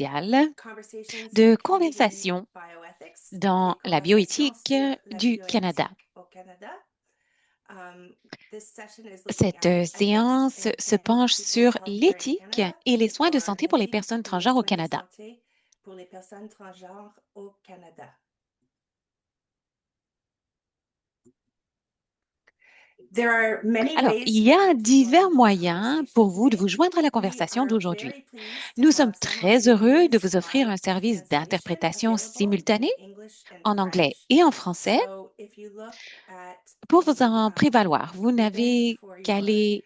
spécial Conversations de in Canadian conversation bioethics, dans les la conversations bioéthique sur la du Canada. bioéthique au Canada. This session is looking Cette at ethics séance in se Indigenous penche peoples' sur healthcare in l'éthique Canada, et les soins de or santé pour les l'éthique personnes des transgenres au soins de Canada. santé pour les personnes transgenres au Canada. There are many Alors, il ways y a to divers join the moyens conversation pour vous de today. vous joindre à la We conversation are d'aujourd'hui. very pleased to Nous sommes have très heureux de simultaneous vous offrir un live service translation d'interprétation available in simultanée English and en anglais French. et en français. So if you look at Pour vous the en prévaloir, vous ribbon n'avez for qu'à your aller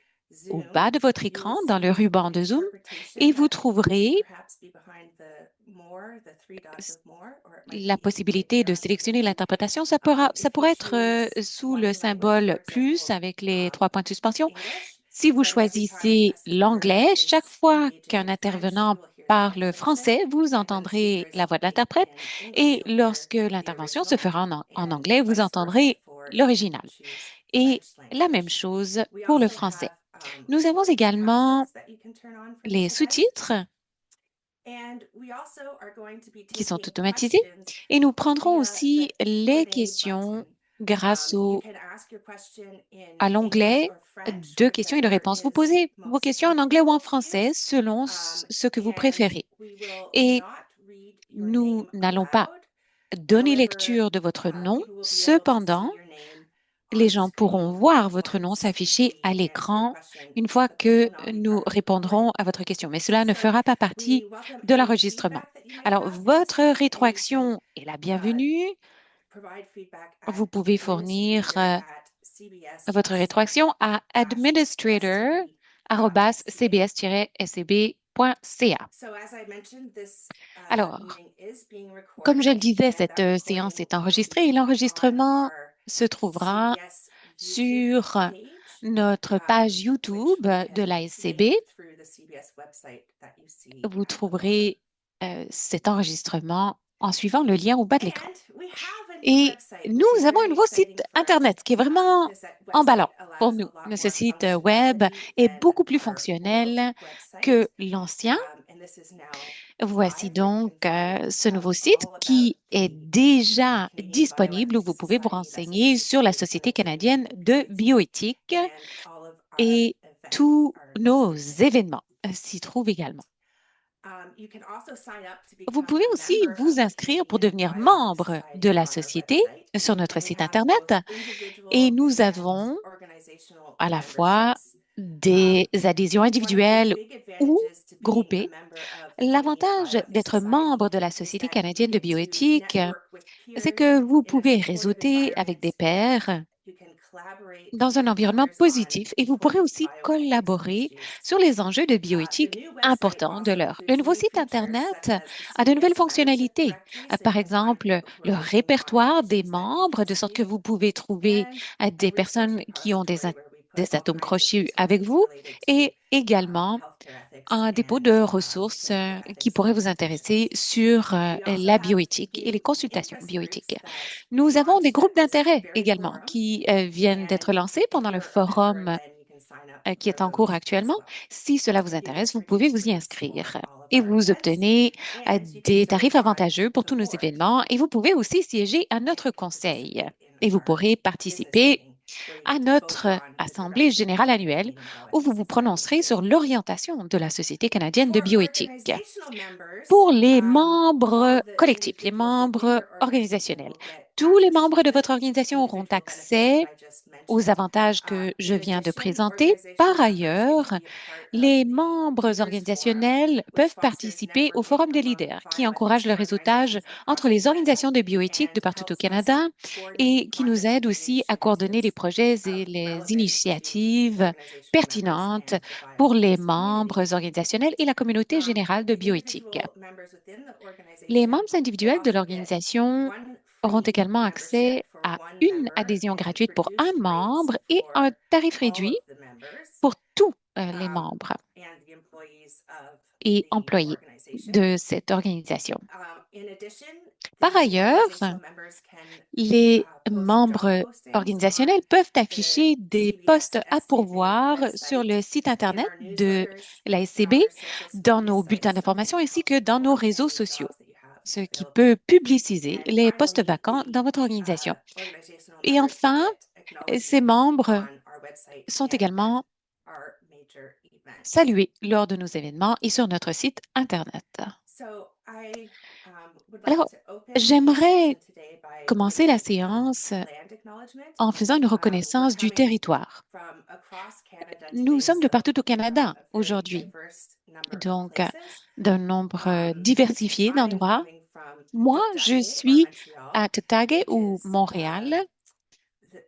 au bas Zoom, de votre you will écran dans le see an ruban de Zoom interpretation et vous that should trouverez perhaps be behind the more, the three dots of more, or it might la be right possibilité there de on the sélectionner ribbon. l'interprétation. Ça If you pourrait être choose sous le one language, for symbole plus example, avec les trois points de suspension. English, Si vous then every time choisissez a speaker l'anglais, chaque is fois engaging qu'un in French, intervenant you will hear the parle translation. français, vous And when the speaker entendrez la is voix de speaking l'interprète. in English, Et you'll hear lorsque the l'intervention se original, fera en and anglais, vous vice versa entendrez if you l'original. choose Et French la même language. chose We pour le also français. have Nous avons closed également captions that you can turn on for les this event. sous-titres And we also are going to be qui sont taking automatisés questions et nous prendrons via aussi the les Q&A questions button. grâce You can ask your question in à English l'onglet or French, de questions et de whichever réponses. Vous is posez vos most questions en anglais ou en comfortable to you. français selon ce que vous And préférez. we will Et not read your nous name n'allons pas aloud. donner However, lecture de votre nom. people will be able to see Cependant, your name les on gens pourront screen voir votre nom once s'afficher à we answer your l'écran question, une fois but this que will not be nous part of the recording. répondrons à votre question. Mais cela ne So fera pas we partie welcome de any l'enregistrement. feedback that you might Alors, have for this votre session, and you can rétroaction est la bienvenue. provide feedback at Vous pouvez fournir votre rétroaction à administrator@cbs.ca. administrator@cbs-scb.ca. So as I mentioned, this Alors, meeting is being comme je recorded, le disais, and cette that recording séance est will enregistrée et be on l'enregistrement our se trouvera CBS YouTube sur page, notre page which YouTube we de can la SCB. link through the CBS website that you see Vous at the bottom. trouverez cet enregistrement en suivant le lien au bas de l'écran. And we have a new Et website, which is nous avons un very nouveau exciting site for us, Internet qui est vraiment because that emballant website pour allows a nous. lot Notre more site web functionality est than beaucoup plus our old fonctionnel que website. l'ancien. And this is now Voici live, where you donc can find ce nouveau site all about qui est the déjà Canadian disponible où Bioethics vous pouvez vous Society renseigner l'association sur la with Société Edmonton canadienne de PhD, bioéthique and all of our et events tous are nos listed there. événements s'y trouvent également. You can also sign up to Vous become pouvez a aussi member vous of the inscrire pour Canadian devenir Bioethics membre de Society la on our société website, sur notre and we site have Internet both et individual nous and avons organizational à la fois memberships. des adhésions One of the individuelles big ou advantages to being a groupées. member of the Canadian L'avantage Bioethics d'être Society membre de la is Société that you canadienne de get to bioéthique, network with c'est peers que vous in a pouvez supportive réseauter avec environment, des and pairs you can collaborate dans un with environnement others on positif et vous pourrez important aussi bioethics collaborer issues. sur les enjeux de The bioéthique new website importants de also l'heure. Le includes nouveau new site features Internet such as the a de nouvelles CBS membership fonctionnalités. directory, so you Par can find exemple, people who le are working on répertoire des issues that membres, de interest sorte que you, vous pouvez trouver and a des resource personnes qui ont repository where we put des all atomes kinds of crochus avec resources vous related to et également healthcare ethics un dépôt and de ressources qui bioethics pourrait vous intéresser consultations. sur We also la have bioéthique et les consultations interest bioéthiques. groups that Nous avons des launch groupes at this d'intérêt very également forum, qui viennent d'être and lancés if pendant le you're a member, forum then you can sign up qui for est en cours those as actuellement. well. Si cela vous If you get intéresse, vous free pouvez vous y t-shirts for inscrire all of et our vous events, obtenez and you can des tarifs certify avantageux pour to the tous nos board événements et vous pouvez aussi siéger à and notre conseil participate in et vous our pourrez business participer meeting, where you à get to vote notre on the assemblée direction générale of the annuelle Canadian où vous Bioethics vous Society. prononcerez sur l'orientation de la Société canadienne de For bioéthique. organizational members, Pour les all membres of the collectifs, les individuals within membres your organization organisationnels, will get tous les access to membres de the votre organisation auront individual benefits that accès I just aux mentioned. avantages que je In viens de addition, présenter. organizational Par members get to ailleurs, be a part of les the membres Leaders Forum, organisationnels which peuvent fosters participer au networking Forum des among leaders, qui encourage bioethics le réseautage organizations entre across les Canada organisations de bioéthique de and partout au helps us Canada coordinate et qui nous projects aide and aussi à coordonner les initiatives projets of et les relevance to the initiatives organizational members pertinentes and the pour les bioethics community. membres organisationnels et la communauté générale de The bioéthique. individual members within the Les organization membres will individuels de also get l'organisation one auront free également membership accès for à one une member adhésion and gratuite pour un reduced rates membre et un for tarif all of réduit the members pour tous les membres and the employees of et the employés organization. de cette organisation. In addition, Par The ailleurs, organizational members can les post job membres postings organisationnels on peuvent the afficher des postes CBS à SCB pourvoir sur le website, site in Internet our de newsletters, la and on SCB, our social dans media nos bulletins sites d'information listing ainsi que dans nos more réseaux candidate sociaux, jobs that you have ce qui available. peut publiciser And les postes finally, vacants dans the votre organisation. organizational Et members will enfin, get ces acknowledgements membres on our website sont and at également our major events. salués lors de nos événements et sur notre site Internet. So I would like Alors, to open this j'aimerais section today by commencer la giving séance land acknowledgement. en faisant une We're reconnaissance du coming territoire. from across Canada Nous today, sommes de so partout au from Canada a very aujourd'hui, diverse number of donc places. d'un nombre diversifié I'm d'endroits. coming from Moi, je Tucktaggay or suis Montreal, à Tucktaggay which ou is Montréal, the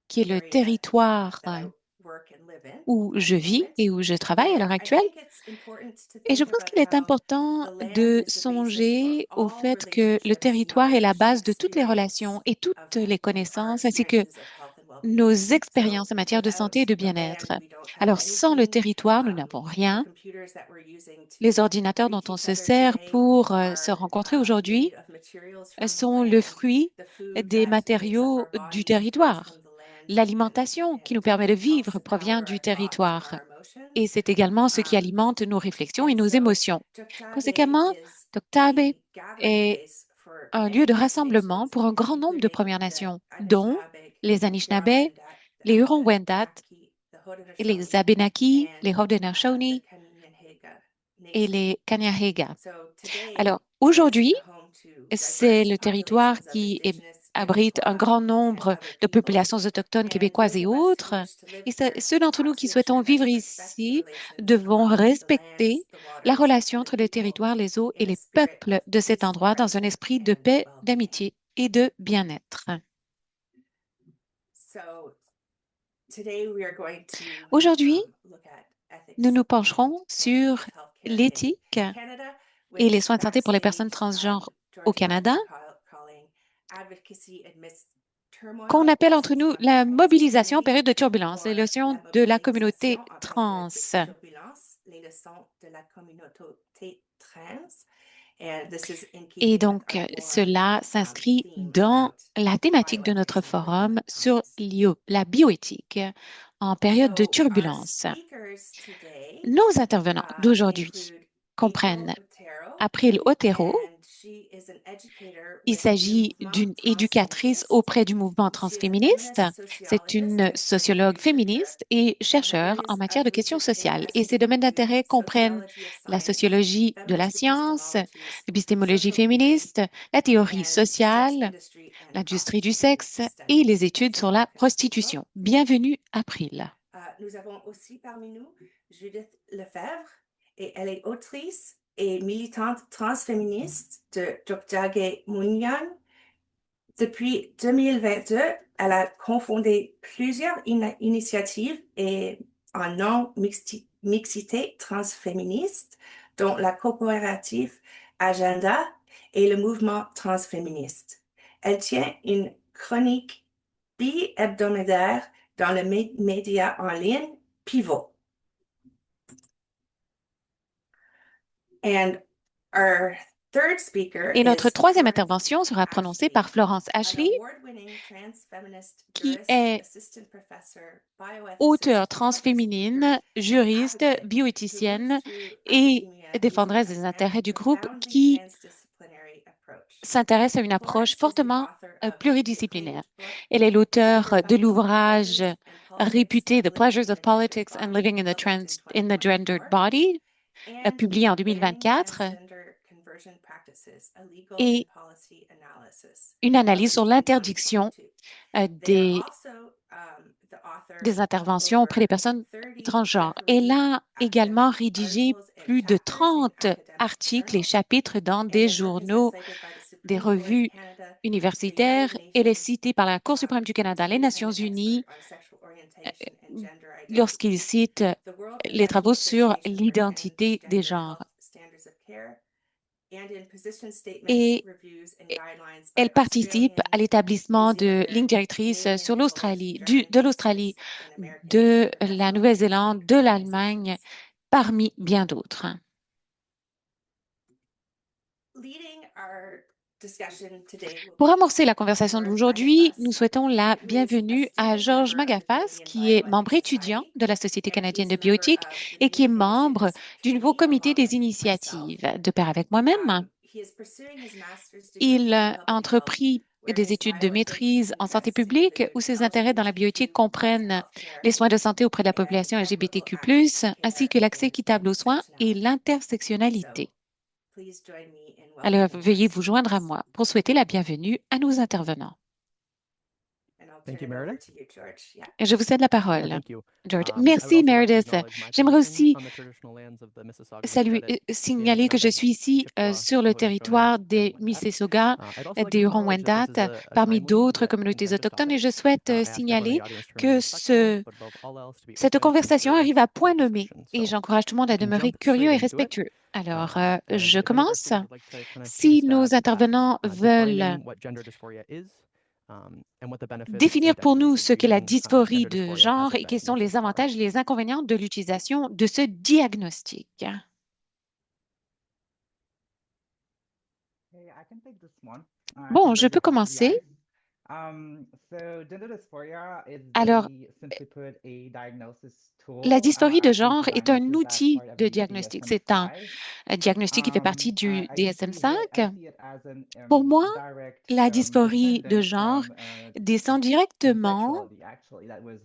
qui est le area territoire that I work and live in où at je the vis moment. et où je travaille à And l'heure I actuelle. think it's important to Et je think pense about qu'il est how important the land de is the basis for songer au all fait que le relationships, territoire est la knowledge, base de toutes les experience relations et toutes of les and our connaissances, ainsi que experiences of health and well-being. nos So expériences en matière de santé without et de the bien-être. land, we don't have Alors, sans le anything. territoire, nous n'avons The rien. computers that we're using Les to ordinateurs dont reach on each se other sert today pour se are rencontrer aujourd'hui made of materials from the sont le land. fruit The food des that makes up matériaux our du bodies comes territoire. from the land L'alimentation qui nous and permet de helps vivre provient empower du our thoughts and territoire. our Et emotions. c'est également ce qui alimente nos réflexions et And nos so émotions. Tucktaggay Conséquemment, is Toktabe a gathering est place for un lieu many de First rassemblement Nations, pour un grand nombre de including Premières the Nations, dont Anishinaabe, les the Anishinaabe, Huron-Wendat, the les Hurons-Wendat, Abenaki, the les Haudenosaunee, Abénaquis, and les the Haudenosaunee Kanien'kehá:ka et Nation. les Kanien'kehá:ka. So today Alors, is aujourd'hui, home to c'est diverse le territoire populations of qui Indigenous, abrite un Iroquois, grand and nombre other de people. populations autochtones And québécoises those et of us who autres. wish to live Et here ceux d'entre nous ought qui to souhaitons ensure that vivre we respect the ici relations devons among the lands, respecter the la waters, relation and the entre le people territoire, les eaux et in a les spirit of peuples de cet peaceful endroit dans un friendship esprit de and paix, well-being. d'amitié et de bien-être. So today we are going to Aujourd'hui, look at nous ethics nous and pencherons management sur of healthcare in l'éthique Canada, et les which soins de santé pour les personnes backstage transgenres au George might Canada, be calling advocacy amidst qu'on turmoil, appelle also entre nous from the la trans mobilisation en community, période de turbulence, les or leçons la de la communauté mobilisation en période trans. de turbulence, les leçons de la communauté trans. And this is in Et keeping with donc, our forum cela s'inscrit theme dans about la thématique de bioethics notre in forum turbulent sur times. la bioéthique en période de So our turbulence. speakers today Nos intervenants d'aujourd'hui include April comprennent Otero, April Otero. and she is an educator Il with the s'agit Mouvement d'une éducatrice Transféministe. auprès du mouvement She is a transféministe. feminist C'est sociologist une and social sociologue researcher, féministe et and her chercheur en areas matière de of questions research sociales. Et ses interests domaines include d'intérêt comprennent sociology of la science, sociologie de la feminist science, epistemologies, l'épistémologie social theory, féministe, la théorie and the sex sociale, industry and l'industrie du prostitution sexe et les studies. études So sur la welcome, April. prostitution. Bienvenue, April. Nous avons aussi parmi nous Judith Lefebvre, et elle est autrice et militante transféministe de Toktaagay-Munyan. Depuis 2022, elle a confondé plusieurs initiatives et en non-mixité transféministe, dont la coopérative Agenda et le mouvement transféministe. Elle tient une chronique bi-hebdomadaire dans le média en ligne Pivot. And our third speaker Et notre is troisième Florence intervention sera prononcée Ashley, par Florence an Ashley, award-winning trans feminist qui jurist, est assistant professor, bioethicist, auteure public speaker, transféminine, and juriste, advocate who moved bioéthicienne through et academia using défendresse a des intérêts du groupe profoundly qui transdisciplinary approach. s'intéresse à une approche Florence is the fortement author of the pluridisciplinaire. acclaimed book Elle est Gender l'auteur de Functional l'ouvrage Pleasures and Politics réputé and The Living Pleasures in of a Gendered Politics and Body, Living published in the Gendered 2024, Body, and publié en Banning 2024, Transgender Conversion Practices, a Legal and et Policy Analysis, une analyse sur published in l'interdiction 2022. They are des also the author des of interventions auprès des over personnes 30 transgenres. Elle refereed a également academic rédigé articles and plus de chapters in 30 academic articles et journals, chapitres dans and des their work has been journaux, cited by the des Supreme Court of revues Canada, the United universitaires. Elle est Nations, citée par la Cour suprême du Canada, les Nations independent expert Unies, on sexual orientation and gender lorsqu'il identity, cite the World les Professional travaux sur Association for l'identité des Transgender genres. Health Standards of Care, and in position statements, Et reviews, and guidelines by elle participe à Australian, New l'établissement de lignes Zealander, directrices sur Canadian, Polish, l'Australie, German, de l'Australie, Swiss, and American de la professional and Nouvelle-Zélande, civic de l'Allemagne, organizations. parmi bien d'autres. Leading our Pour amorcer la conversation d'aujourd'hui, nous souhaitons la bienvenue à Georges Magafas, qui est membre étudiant de la Société canadienne de bioéthique et qui est membre du nouveau comité des initiatives. De pair avec moi-même, il a entrepris des études de maîtrise en santé publique où ses intérêts dans la bioéthique comprennent les soins de santé auprès de la population LGBTQ+, ainsi que l'accès équitable aux soins et l'intersectionnalité. Alors, veuillez vous joindre à moi pour souhaiter la bienvenue à nos intervenants. Thank you, Meredith. Et je vous cède la Yeah, parole, thank you. George. I would Merci, also like to Meredith. acknowledge my J'aimerais position aussi on the traditional lands of the Mississauga, Mississauga, signaler que je suis ici Chippewa, sur le Haudenosaunee, territoire and des Wendat. Mississauga, I'd also like des to acknowledge that this Huron-Wendat, is a parmi timely d'autres yet communautés informative autochtones. Et topic. je souhaite I ask everyone in signaler the audience to remain que respectful, but above all else, to be cette open and conversation arrive curious à to the point nommé discussion. et So j'encourage tout le monde we à can demeurer jump curieux straight et into it. respectueux. Alors, And je if any of our commence. speakers would like to kind of take a Si stab nos at intervenants veulent defining what gender dysphoria is, and what the benefits and définir pour detriments nous of ce qu'est la treating dysphorie gender de dysphoria as genre a et quels sont les diagnosis are. avantages et les inconvénients de l'utilisation de ce diagnostic. Hey, I can take this one. I Bon, can je bring peux this up to the commencer. eyes. Gender dysphoria is Alors, simply put, a diagnosis la tool, dysphorie de actually genre it's a est un diagnosis that's outil part of de the diagnostic. C'est un DSM-5. diagnostic qui fait partie du I DSM-5. see it as an Pour moi, direct la dysphorie de descendant genre from descend directement transsexuality, actually, that was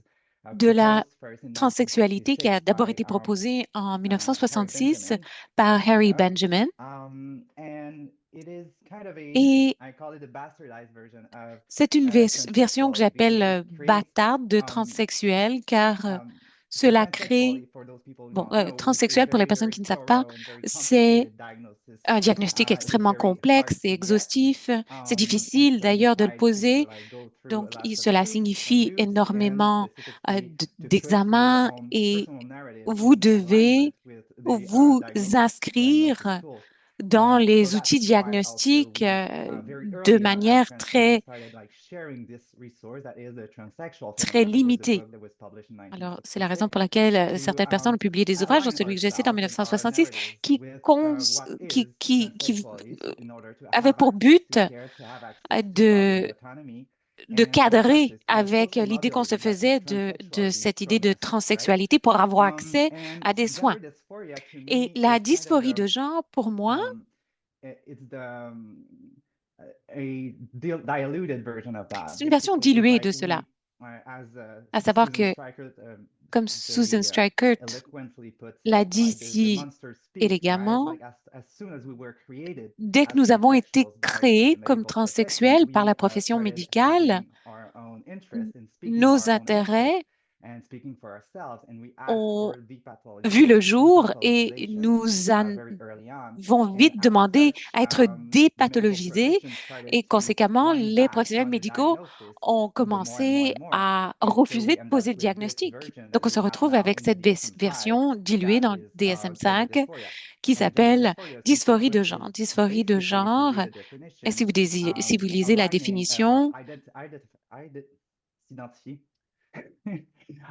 de la proposed first in transsexualité qui a 1966 d'abord by été proposée en Harry 1966 Benjamin, par as you Harry know. Benjamin. And it is kind of Et I call it a bastardized version of c'est une version que transsexuality, because j'appelle it creates bâtarde de transsexuel, car so cela crée, transsexuality, for those people who bon, don't know, it's a transsexuel, pour les very, personnes very qui ne savent pas, thorough and very c'est complicated diagnosis. un diagnostic It is extrêmement very hard complexe et to get. exhaustif. C'est And difficile so we d'ailleurs de le try to poser. go through Donc, lots of cela hoops or signifie loops, and énormément specifically to put your d'examens own et personal narrative vous in devez alignment with the vous diagnosis inscrire tools. dans And so les that's outils why also diagnostiques we very de early on at manière Transplant très, started like sharing this resource that is a transsexual très phenomenon. It was the limitée. book that was published in Alors, c'est la raison 1966 pour laquelle to certaines personnes ont publié des ouvrages, dont align celui que j'ai cité en ourselves and our 1966, narratives qui, with cons- what is qui transsexuality, so in order to avait have pour access but to care, to have access to bodily de autonomy, cadrer access to the avec social l'idée qu'on se mobility that the faisait de transsexuality cette idée de promotes, right? transsexualité pour avoir accès And à des soins. gender dysphoria to Et me la is kind of dysphorie de genre, pour moi, it's a diluted version of that. c'est une version Basically, it's diluée like de cela. as À savoir Susan que, Stryker comme Susan very Stryker eloquently puts l'a it, dit the si monster speaks, right? élégamment, Like as soon as we were created dès que as nous avons été transsexuals by créés the comme medical profession, transsexuels par we la profession started médicale, having our own interests and speaking nos our own interests intérêts and speaking for ourselves, and we asked ont for vu le jour et depathologization nous very early on. avons And vite as demandé such, à être the medical dépathologisés profession started et to conséquemment, wind les back professionnels on the médicaux diagnosis ont more and more commencé and more. à And so refuser we de end up poser le with this diagnostic. version that Donc, on we se have retrouve now avec in the cette DSM-5 version diluée that dans le is gender DSM-5 dysphoria. qui And gender s'appelle dysphoria, simply dysphorie put, de is genre. Dysphorie de basically, if you genre, read the et definition, si vous lisez la aligning, définition, s'identifier,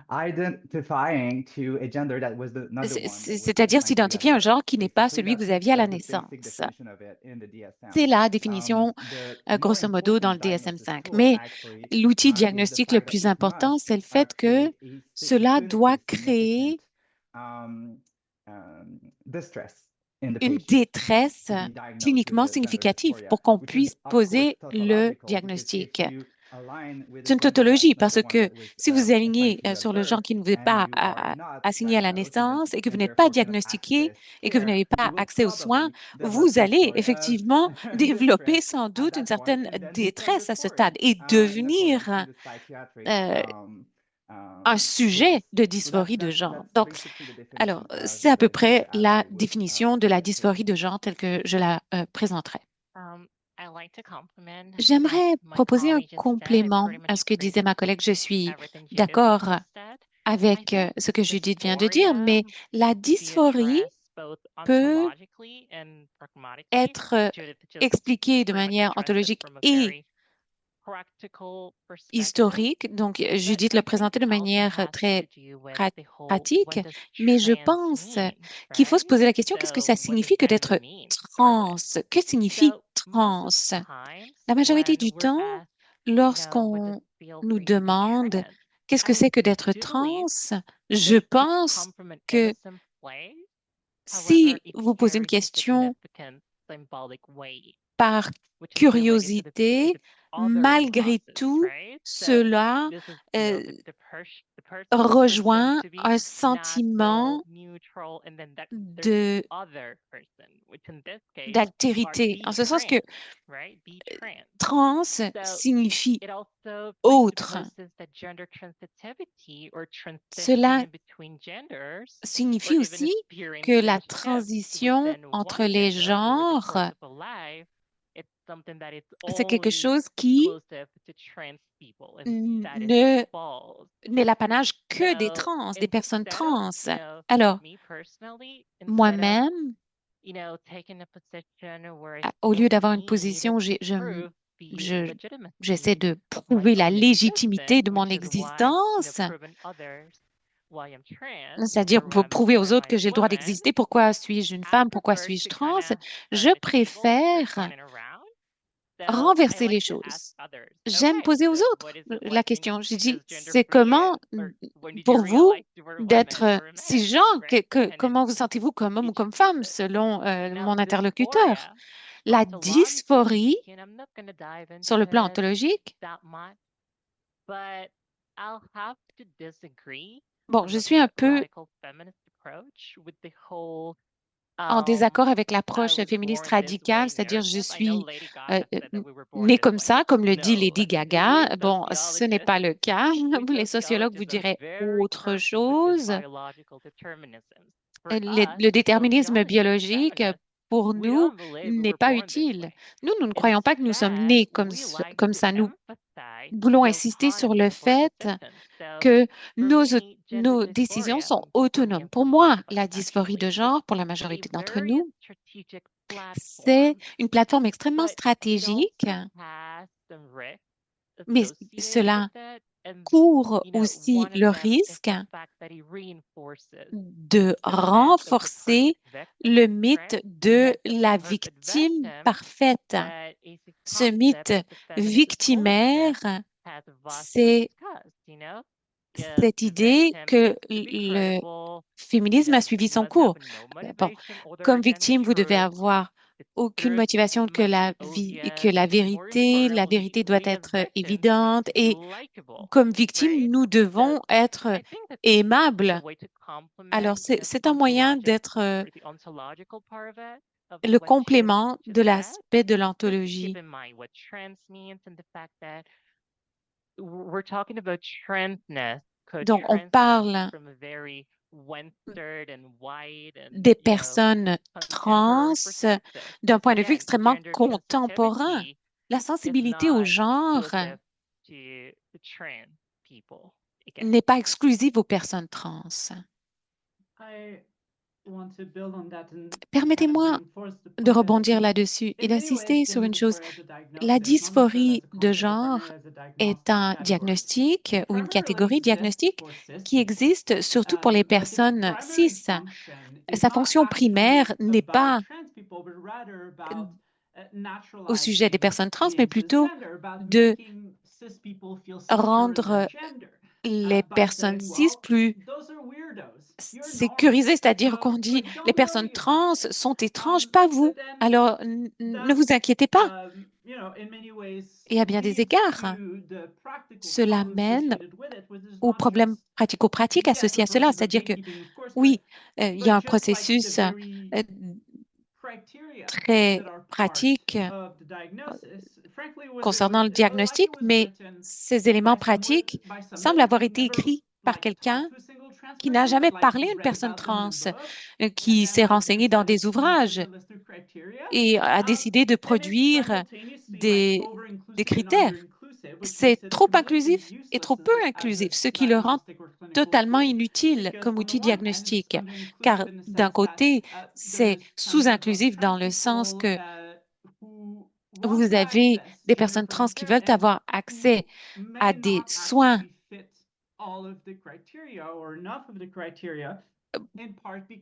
identifying to a gender that was not the one that was c'est-à-dire assigned to you at s'identifier à un birth. genre qui n'est pas Basically, celui que vous aviez à la that's the basic naissance. definition of it in the DSM. C'est la définition, The more grosso modo, dans important le diagnosis DSM-5. tool, Mais actually, l'outil is the diagnostique le fact that plus it important, must c'est le fait que create a cela doit clinically significant créer distress in the une patient détresse to be diagnosed with cliniquement the gender significative dysphoria, pour qu'on which is puisse of course poser le tautological, because diagnostic. if you align with C'est a une gender that's tautologie not the parce one que that was si vous assigned alignez to you at sur le genre birth qui ne vous est and pas you are not assigné à la diagnosed naissance et que vous and n'êtes pas therefore cannot diagnostiqué access et que vous care, n'avez you pas will accès aux soins, probably develop vous some allez sort of effectivement développer distress sans at doute une that point certaine and then become détresse à ce dysphoric stade et in accordance to devenir the psychiatric euh, un tools. sujet de So dysphorie de genre. that's Donc, basically the alors, definition of c'est à peu dysphoria près as la I would définition de la put it. dysphorie de genre telle que je la présenterai. I like to compliment what J'aimerais my proposer un colleague just said. I complément pretty à much ce que agree disait with ma collègue. Je suis everything Judith d'accord just said. I avec think ce que Judith vient de dire, dysphoria mais la could be dysphorie addressed both peut ontologically and pragmatically. être Judith just expliquée de pretty much manière addressed it ontologique from a et very historique. Donc, Judith l'a présenté de manière très pra- pratique, mais je pense qu'il faut se poser la question, qu'est-ce que ça signifie que d'être trans? Que signifie trans? La majorité du temps, lorsqu'on nous demande qu'est-ce que c'est que d'être trans, je pense que si vous posez une question par curiosité, malgré tout, cela rejoint un sentiment de d'altérité, en ce sens que trans signifie autre. Cela signifie aussi que la transition entre les genres, c'est quelque chose qui ne n'est l'apanage que des trans, des personnes trans. Alors, moi-même, au lieu d'avoir une position, j'essaie de prouver la légitimité de mon existence, c'est-à-dire pour prouver aux autres que j'ai le droit d'exister. Pourquoi suis-je une femme? Pourquoi suis-je trans? Je préfère renverser les choses. J'aime poser aux autres la question. Je dis, c'est comment pour vous d'être cisgenre? Comment vous sentez-vous comme homme ou comme femme selon mon interlocuteur? La dysphorie, sur le plan ontologique, bon, je suis un peu en désaccord avec l'approche féministe radicale, c'est-à-dire je suis née comme ça, comme le dit Lady Gaga. Bon, ce n'est pas le cas. Les sociologues vous diraient autre chose. Le déterminisme biologique, pour nous, n'est pas utile. Nous ne croyons pas que nous sommes nés comme ça. Nous voulons insister sur le fait que nos décisions sont autonomes. Pour moi, la dysphorie de genre, pour la majorité d'entre nous, c'est une plateforme extrêmement stratégique, mais cela court aussi le risque de renforcer le mythe de la victime parfaite. Ce mythe victimaire, c'est cette idée que le féminisme a suivi son cours. Bon, comme victime, vous devez avoir aucune motivation que la vérité doit être évidente et comme victime, nous devons être aimables. Alors, c'est un moyen d'être le complément de l'aspect de l'ontologie. Donc, on parle des personnes trans d'un point de vue extrêmement contemporain. La sensibilité au genre n'est pas exclusive aux personnes trans. Permettez-moi de rebondir là-dessus et d'insister sur une chose. La dysphorie de genre est un diagnostic ou une catégorie diagnostique qui existe surtout pour les personnes cis. Sa fonction primaire n'est pas au sujet des personnes trans, mais plutôt de rendre les personnes cis plus sécurisées, c'est-à-dire qu'on dit les personnes trans sont étranges, pas vous. Alors, ne vous inquiétez pas. Et à bien des égards, cela mène aux problèmes pratico-pratiques associés à cela, c'est-à-dire que oui, il y a un processus très pratique concernant le diagnostic, mais ces éléments pratiques semblent avoir été écrits par quelqu'un qui n'a jamais parlé à une personne trans, qui s'est renseigné dans des ouvrages et a décidé de produire des critères. C'est trop inclusif et trop peu inclusif, ce qui le rend totalement inutile comme outil diagnostique, car d'un côté, c'est sous-inclusif dans le sens que vous avez des personnes trans qui veulent avoir accès à des soins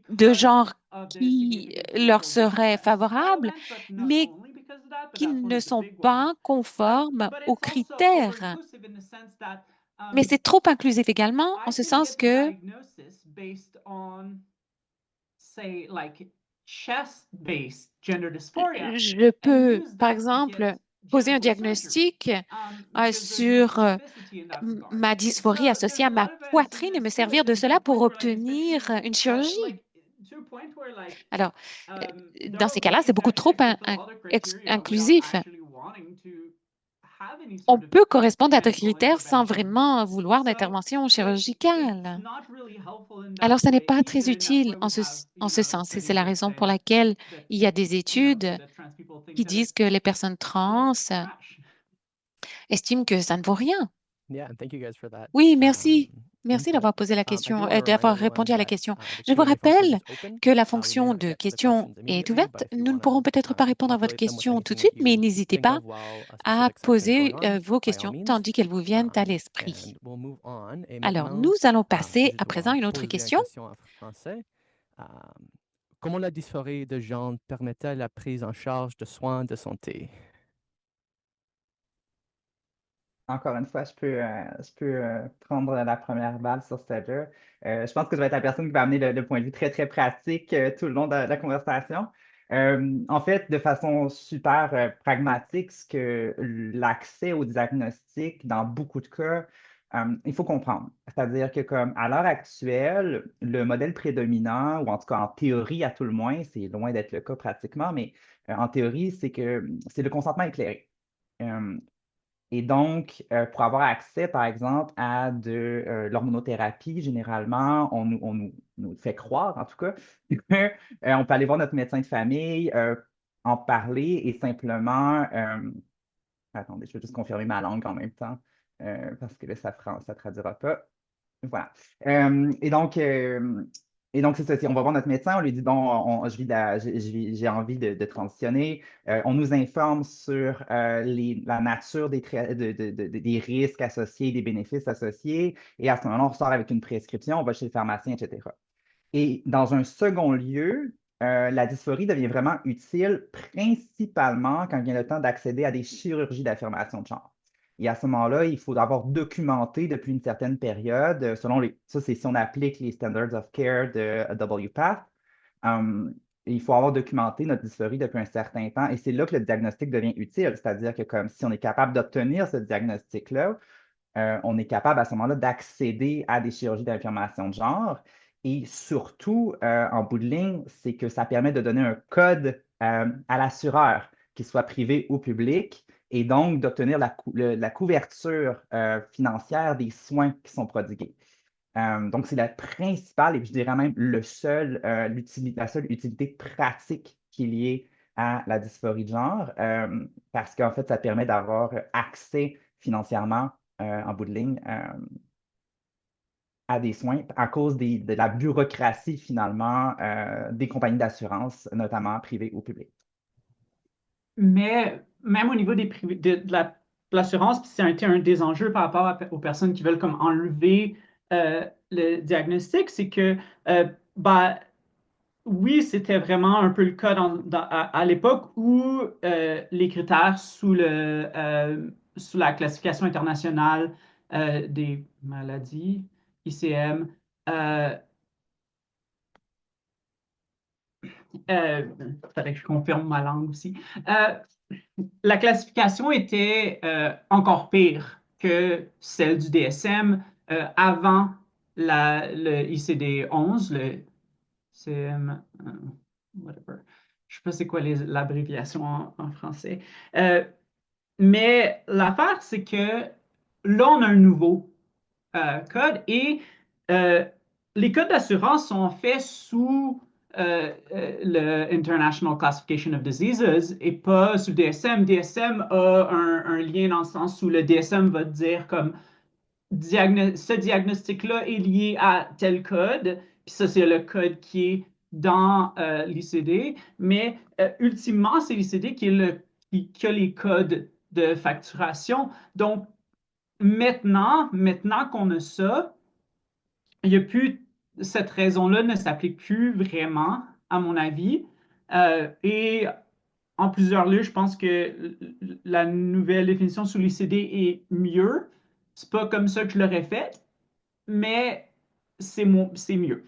de genre qui leur seraient favorables, mais qui ne sont pas conformes aux critères. Mais c'est trop inclusif également, en ce sens que je peux, par exemple, poser un diagnostic sur ma dysphorie associée à ma poitrine et me servir de cela pour obtenir une chirurgie. Alors, dans ces cas-là, c'est beaucoup trop inclusif. On peut correspondre à des critères sans vraiment vouloir d'intervention chirurgicale. Alors, ce n'est pas très utile en ce sens, et c'est la raison pour laquelle il y a des études qui disent que les personnes trans estiment que ça ne vaut rien. Yeah, and thank you guys for that Oui, merci. Merci input. d'avoir posé la I question, do want to d'avoir remind répondu à la everyone that question. the Je vous Q&A function rappelle is open. que la We may fonction not de get to the questions questions est immediately, ouverte. but if you Nous ne want pourrons to peut-être pas répondre à votre populate them with question tout de anything that suite, mais you n'hésitez think pas of while a à specific section is poser going on, vos by all questions means. tandis qu'elles vous viennent à And l'esprit. we'll move on. Et Alors, maintenant, nous allons si passer je à présent à dois une autre poser une question. question en français, comment la dysphorie de genre permet-elle la prise en charge de soins de santé? Encore une fois, je peux prendre la première balle sur cette jeu. Je pense que je vais être la personne qui va amener le point de vue très, très pratique tout le long de la conversation. En fait, de façon super pragmatique, ce que l'accès au diagnostic, dans beaucoup de cas, il faut comprendre. C'est-à-dire que comme à l'heure actuelle, le modèle prédominant, ou en tout cas en théorie à tout le moins, c'est loin d'être le cas pratiquement, mais en théorie, c'est que c'est le consentement éclairé. Euh, et donc, pour avoir accès, par exemple, à de l'hormonothérapie, généralement, on nous fait croire, en tout cas, qu'on peut aller voir notre médecin de famille, en parler et simplement... attendez, je vais juste confirmer ma langue en même temps, parce que là, ça traduira pas. Voilà. Et donc, c'est ça. On va voir notre médecin, on lui dit, bon, je vis j'ai envie de transitionner. On nous informe sur la nature des risques associés, des bénéfices associés. Et à ce moment-là, on ressort avec une prescription, on va chez le pharmacien, etc. Et dans un second lieu, la dysphorie devient vraiment utile principalement quand vient le temps d'accéder à des chirurgies d'affirmation de genre. Et à ce moment-là, il faut avoir documenté depuis une certaine période, ça c'est si on applique les Standards of Care de WPATH, il faut avoir documenté notre dysphorie depuis un certain temps. Et c'est là que le diagnostic devient utile, c'est-à-dire que comme si on est capable d'obtenir ce diagnostic-là, on est capable à ce moment-là d'accéder à des chirurgies d'affirmation de genre. Et surtout, en bout de ligne, c'est que ça permet de donner un code à l'assureur, qu'il soit privé ou public, et donc d'obtenir la couverture financière des soins qui sont prodigués. Donc, c'est la principale, et je dirais même la seule utilité pratique qui est liée à la dysphorie de genre, parce qu'en fait, ça permet d'avoir accès financièrement, en bout de ligne, à des soins à cause de la bureaucratie, finalement, des compagnies d'assurance, notamment privées ou publiques. Mais même au niveau de l'assurance, puis ça a été un des enjeux par rapport aux personnes qui veulent comme enlever le diagnostic, c'est que bah, oui, c'était vraiment un peu le cas à l'époque où les critères sous la classification internationale des maladies, ICM, faudrait que je confirme ma langue aussi. La classification était encore pire que celle du DSM avant le ICD-11, le CM, whatever. Je ne sais pas c'est quoi l'abréviation en français. Mais l'affaire, c'est que là, on a un nouveau code et les codes d'assurance sont faits sous le International Classification of Diseases et pas sous le DSM. DSM a un lien dans le sens où le DSM va te dire comme ce diagnostic-là est lié à tel code, puis ça, c'est le code qui est dans l'ICD, mais ultimement, c'est l'ICD qui qui a les codes de facturation. Donc, maintenant qu'on a ça, il y a plus, cette raison-là ne s'applique plus vraiment, à mon avis. Et en plusieurs lieux, je pense que la nouvelle définition sous l'ICD est mieux. C'est pas comme ça que je l'aurais fait, mais c'est mieux.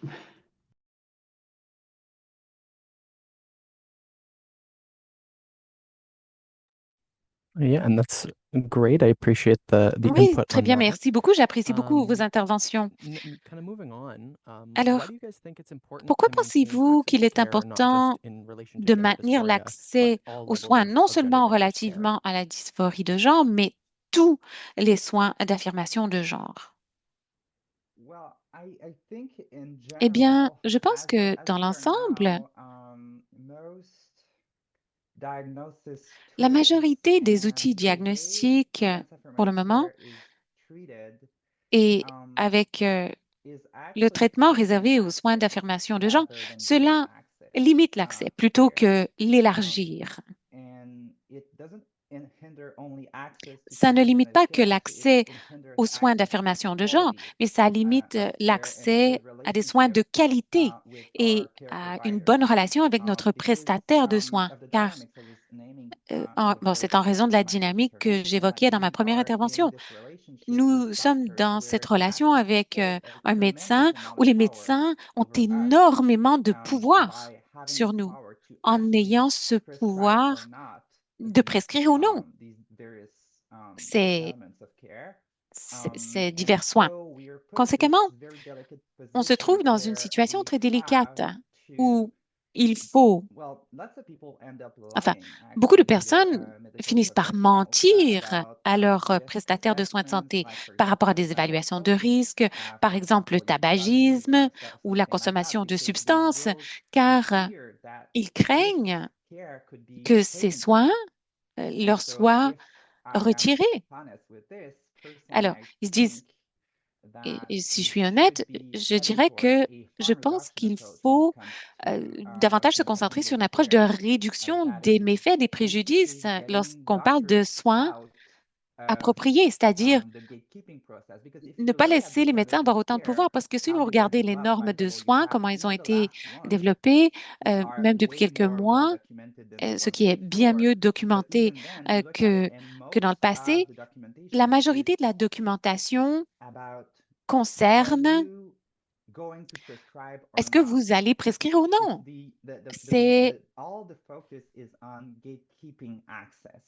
Yeah, and that's great. I appreciate the Oui, input très on bien, that. merci beaucoup. J'apprécie beaucoup vos Um, interventions. Kind of moving on, why Alors, do you guys think it's important pourquoi to maintain pensez-vous access qu'il to est care, not just important in relation to de gender maintenir dysphoria, but l'accès all aux levels soins, non of gender seulement diverse care? relativement à la dysphorie de genre, mais tous les soins d'affirmation de genre? Well, I think in Eh bien, general, je pense que as dans things are l'ensemble, now, most diagnosis la tools majorité des and outils the way diagnostiques, advanced pour le affirmative moment, care is treated et um, avec is le actually traitement limiting réservé aux soins access d'affirmation de genre, rather than giving cela access limite l'accès to plutôt care. que l'élargir. And it doesn't hinder only access to Ça ne limite personalized pas que care, l'accès it hinders aux soins access to d'affirmation de genre, quality mais ça limite of care and a l'accès good à des soins de relationship qualité with our et care à une providers. bonne relation avec notre Because prestataire de soins, of the car dynamics I was naming bon, c'est en before raison de la my dynamique que intervention that j'évoquais dans ma we première are in intervention. this relationship with Nous sommes doctors dans cette where relation doctors avec hold a un tremendous médecin amount où of les power médecins ont over us énormément de pouvoir by having sur the nous power to en actually ayant ce prescribe or pouvoir not de prescrire ou non these various ces, elements of care. ces And divers soins. so we are put in this Conséquemment, very delicate on se position trouve dans une where situation we très délicate have to, où il faut, well, lots of people end up enfin, lying beaucoup de actually to their personnes medical finissent par professionals mentir about à leurs risk prestataires de soins de assessments, santé like for par rapport à example, des thyroid évaluations de protein, risque, par for exemple le example, your diabetes or tabagisme ou la something like that, consommation de because they substances, they car fear that ils this craignent care could be que ces taken from soins them. And leur so soient if I am retirés. honest with this, personally, Alors, I ils se disent, think et, that et si je we suis should honnête, be je heading dirais towards que a je harm pense reduction qu'il approach when it faut comes to davantage se concentrer sur personalized une approche de care. réduction That des is méfaits, des basically préjudices getting lorsqu'on parle doctors de soins out of appropriés, c'est-à-dire the gatekeeping process. Because if ne you pas look at the laisser les médecins standards avoir of autant de care, pouvoir, parce que si how vous they are regardez les developed, by normes the de way, you soins, have comment ils ont even the été last ones développés, are même depuis way quelques more well mois, documented than the ce ones qui est bien before. mieux But documenté even then, you look at it, and que dans le most of passé, the la documentation is majorité de la documentation about are concerne you going to prescribe or est-ce que not? vous allez prescrire ou It's non? C'est all the focus is on gatekeeping access.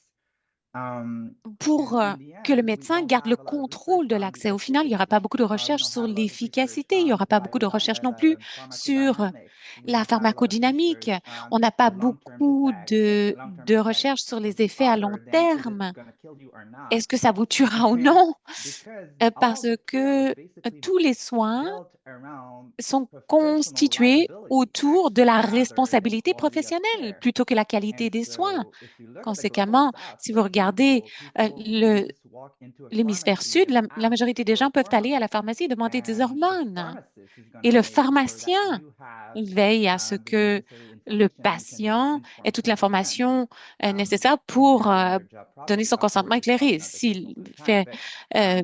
pour And in the que le end, we médecin don't garde le have a lot of research contrôle de on the l'accès. Au final, il n'y aura pas efficacy. beaucoup de We recherches don't sur have a lot of research l'efficacité, il n'y on aura pas beaucoup de recherches non plus on sur pharmacodynamics. We la don't have a lot of pharmacodynamique. research On on n'a pas long-term beaucoup effects, long-term de effects recherches sur les effets à long other than is it terme. going to kill you or not? Est-ce que ça vous tuera ou And non? because Parce all the care was que basically tous les soins built around sont professional constitués liability, autour de actually, la rather than responsabilité quality of professionnelle care. plutôt que la qualité And des soins. so, if you look at the global Conséquemment, south, si for vous regardez example, people can just walk into a l'hémisphère pharmacy sud, and la ask majorité des for gens peuvent aller à hormones. la pharmacie et demander des And the hormones. pharmacist is going Et to le make sure that pharmacien you have veille à ce the que necessary le information and you can just patient ait inform toute consent l'information nécessaire if pour you're doing your job donner properly. son Of consentement course, it's probably éclairé, not the case s'il most of the time, fait but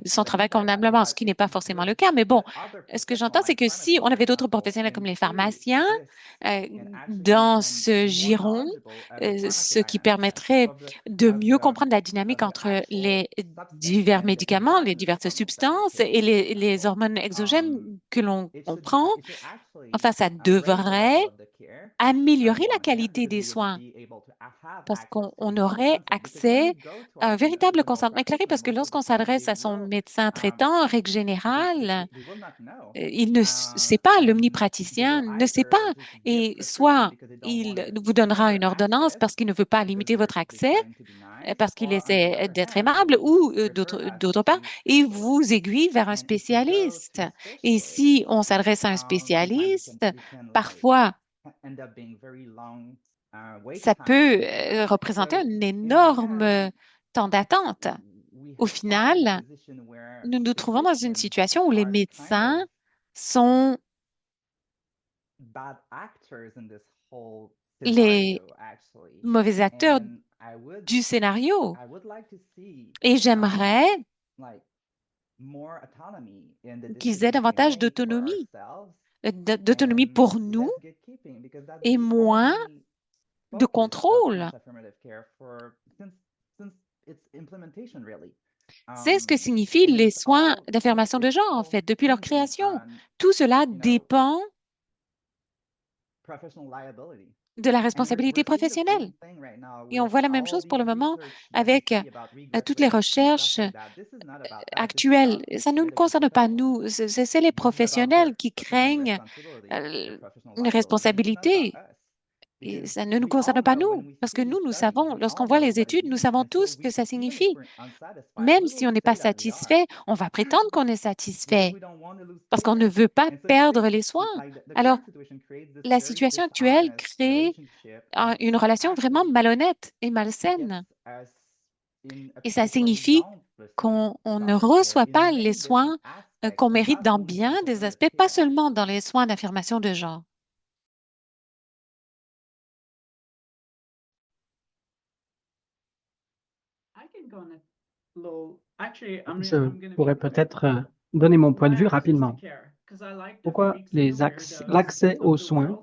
son having travail said that, convenablement, ce but qui n'est pas if forcément le cas. Mais bon, other ce que professional j'entends, c'est like que si pharmacists, on for avait d'autres example, professionnels comme les include pharmaciens this euh, and actually dans become ce more giron, knowledgeable of the ce qui pharmacodynamics permettrait de of mieux the comprendre la dynamique of the entre actual les substance divers and the médicaments, les endogenous diverses hormones that we're substances et taking, for les example. hormones exogènes que l'on prend. It should actually Enfin, ça raise the devrait level of the care on améliorer la one hand qualité because des we would soins be able to have parce access to qu'on informed aurait consent. Because when accès we go to à our un véritable general consentement éclairé practitioner, parce que most of lorsqu'on the time s'adresse à son médecin um, traitant, en règle générale, they will not know, il ne sait pas, and they l'omnipraticien will ne sait pas, either just give et prescriptions soit because they don't want il to vous donnera hinder une ordonnance access parce qu'il ne veut pas because limiter votre they're accès, trying to be nice, parce qu'il or on the essaie other d'être hand, they aimable, will ou refer us d'autre part, to il specialists. vous aiguille vers un And if you go spécialiste. to Et specialists, si on s'adresse à un sometimes spécialiste, it can like parfois, end up being very long wait ça peut times. représenter So un in the énorme end, temps d'attente. we Au are in a final, position where nous nous trouvons dans une physicians situation où les are kind of médecins sont bad actors in this whole les scenario, actually. mauvais acteurs And I du scénario. I would like to see Et j'aimerais like more autonomy in the qu'ils aient decisions we davantage make for d'autonomie, ourselves d'autonomie and pour nous less gatekeeping because that's et the moins only de focus of contrôle. trans affirmative care for since its implementation really. C'est ce que signifient And les it's soins all d'affirmation de it's genre, en all fait, depuis leur hinging création. on Tout cela you know dépend professional liability. de la And responsabilité we're seeing the professionnelle. same thing right now Et on with voit la même all chose pour le the moment research that we avec see about toutes les regress rates and stuff recherches like that. This is not about us. This is actuelles. about Ça ne nous medical concerne pas, professionals. nous. C'est les This is about professionnels their qui professional craignent responsibility, their professional une liability. This is not about responsabilité. us. Et Because ça ne nous we concerne all pas, know when nous. we Parce que see these nous studies, savons, we lorsqu'on all voit know les what it études, nous means. savons And so tous ce que ça even if signifie. we're unsatisfied, Même we si will on n'est say pas that we are satisfait, on va prétendre qu'on est because satisfait we don't want to lose parce qu'on ne patients. veut pas And so it perdre creates les soins. like the Alors, current situation creates this la very situation actuelle dishonest crée relationship that une relation vraiment actually malhonnête et gets malsaine. us in a Et ça place where we signifie don't receive qu'on ne doctor care reçoit in pas les many different soins aspects qu'on and mérite not dans only bien trans des affirmative aspects, pas care seulement dans actually. les soins d'affirmation de genre. Je pourrais peut-être donner mon point de vue rapidement. Pourquoi l'accès aux soins?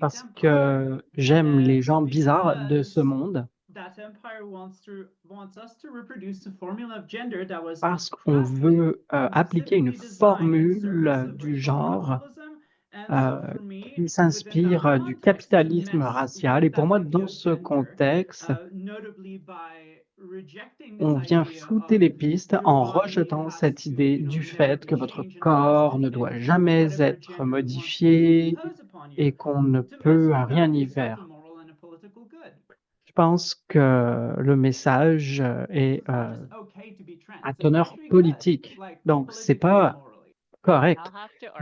Parce que j'aime les gens bizarres de ce monde, parce qu'on veut appliquer une formule du genre qui s'inspire du capitalisme racial. Et pour moi, dans ce contexte, on vient flouter les pistes en rejetant cette idée du fait que votre corps ne doit jamais être modifié et qu'on ne peut rien y faire. Je pense que le message est à teneur politique. Donc, c'est pas correct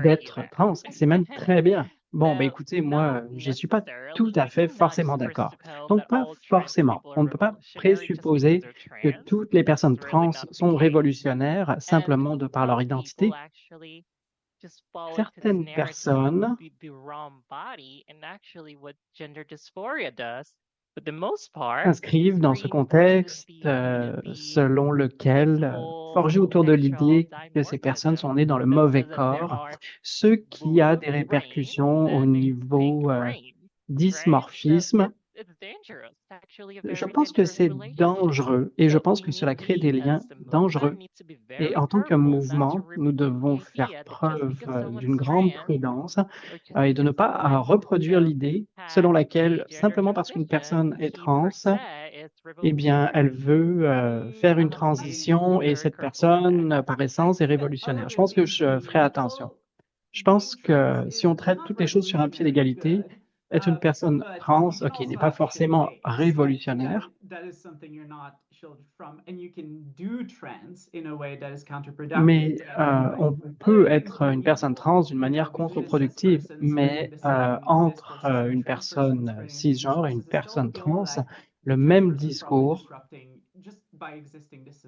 d'être trans, c'est même très bien. Bon, ben écoutez, moi, je ne suis pas tout à fait forcément d'accord. Donc, pas forcément. On ne peut pas présupposer que toutes les personnes trans sont révolutionnaires simplement de par leur identité. Certaines personnes s'inscrivent dans ce contexte selon lequel, forgé autour de l'idée que ces personnes sont nées dans le mauvais corps, ce qui a des répercussions au niveau dysmorphisme. Je pense que c'est dangereux et je pense que cela crée des liens dangereux. Et en tant que mouvement, nous devons faire preuve d'une grande prudence et de ne pas reproduire l'idée selon laquelle, simplement parce qu'une personne est trans, eh bien, elle veut faire une transition et cette personne, par essence, est révolutionnaire. Je pense que je ferai attention. Je pense que si on traite toutes les choses sur un pied d'égalité, être une personne trans, OK, n'est pas forcément révolutionnaire, mais on peut être une personne trans d'une manière contre-productive. Mais entre une personne cisgenre et une personne trans, le même discours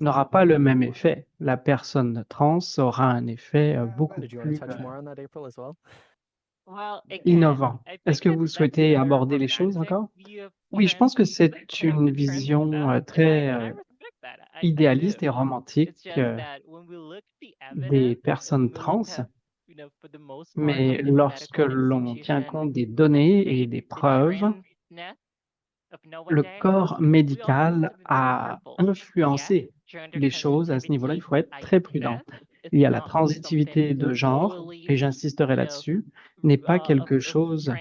n'aura pas le même effet. La personne trans aura un effet beaucoup Did you want to plus touch more on that, April, as well? innovant. Est-ce que vous souhaitez aborder les choses encore? Oui, je pense que c'est une vision très idéaliste et romantique des personnes trans, mais lorsque l'on tient compte des données et des preuves, le corps médical a influencé les choses à ce niveau-là. Il faut être très prudent. Il y a la transitivité de genre, et j'insisterai là-dessus, n'est pas quelque chose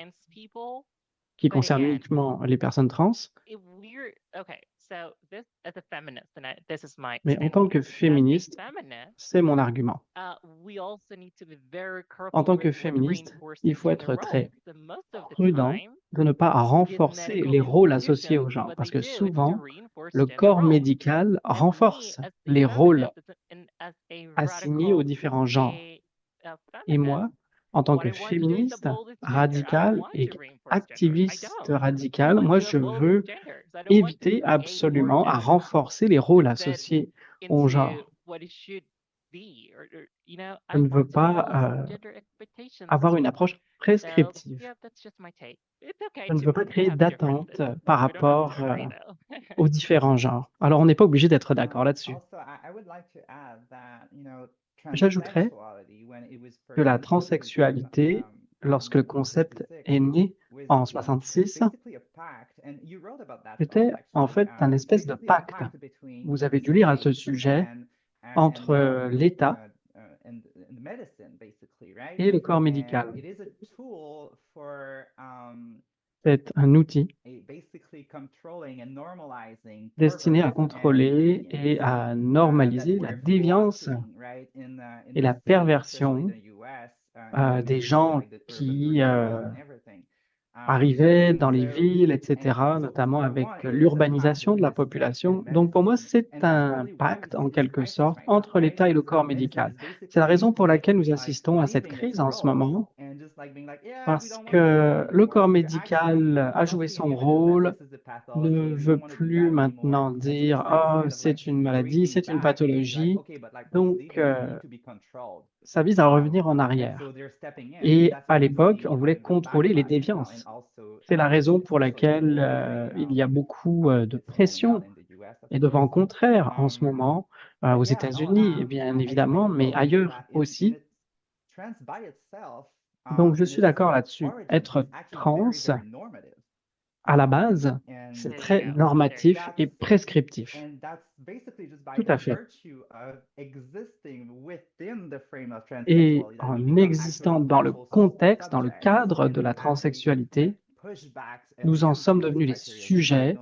qui concerne uniquement les personnes trans, mais en tant que féministe, c'est mon argument. En tant que féministe, il faut être très prudent de ne pas renforcer les rôles associés aux genres, parce que souvent, le corps médical renforce les rôles assignés aux différents genres. Et moi, en tant que féministe radical et activiste radical, moi, je veux éviter absolument à renforcer les rôles associés au genre. Je ne veux pas avoir une approche prescriptive. Je ne veux pas créer d'attente par rapport aux différents genres. Alors, on n'est pas obligé d'être d'accord là-dessus. J'ajouterais que la transsexualité, lorsque le concept est né en 1966, c'était en fait un espèce de pacte. Vous avez dû lire à ce sujet entre l'État et le corps médical. C'est un outil destiné à contrôler et à normaliser la déviance et la perversion des gens qui arrivaient dans les villes, etc., notamment avec l'urbanisation de la population. Donc pour moi, c'est un pacte, en quelque sorte, entre l'État et le corps médical. C'est la raison pour laquelle nous assistons à cette crise en ce moment, parce que le corps médical a joué son rôle, ne veut plus maintenant dire « Ah, c'est une maladie, c'est une pathologie ». Donc, ça vise à revenir en arrière. Et à l'époque, on voulait contrôler les déviances. C'est la raison pour laquelle il y a beaucoup de pression et de vent contraire en ce moment aux États-Unis, bien évidemment, mais ailleurs aussi. Donc, je suis d'accord là-dessus. Être trans, à la base, c'est très normatif et prescriptif. Tout à fait. Et en existant dans le contexte, dans le cadre de la transsexualité, nous en sommes devenus les sujets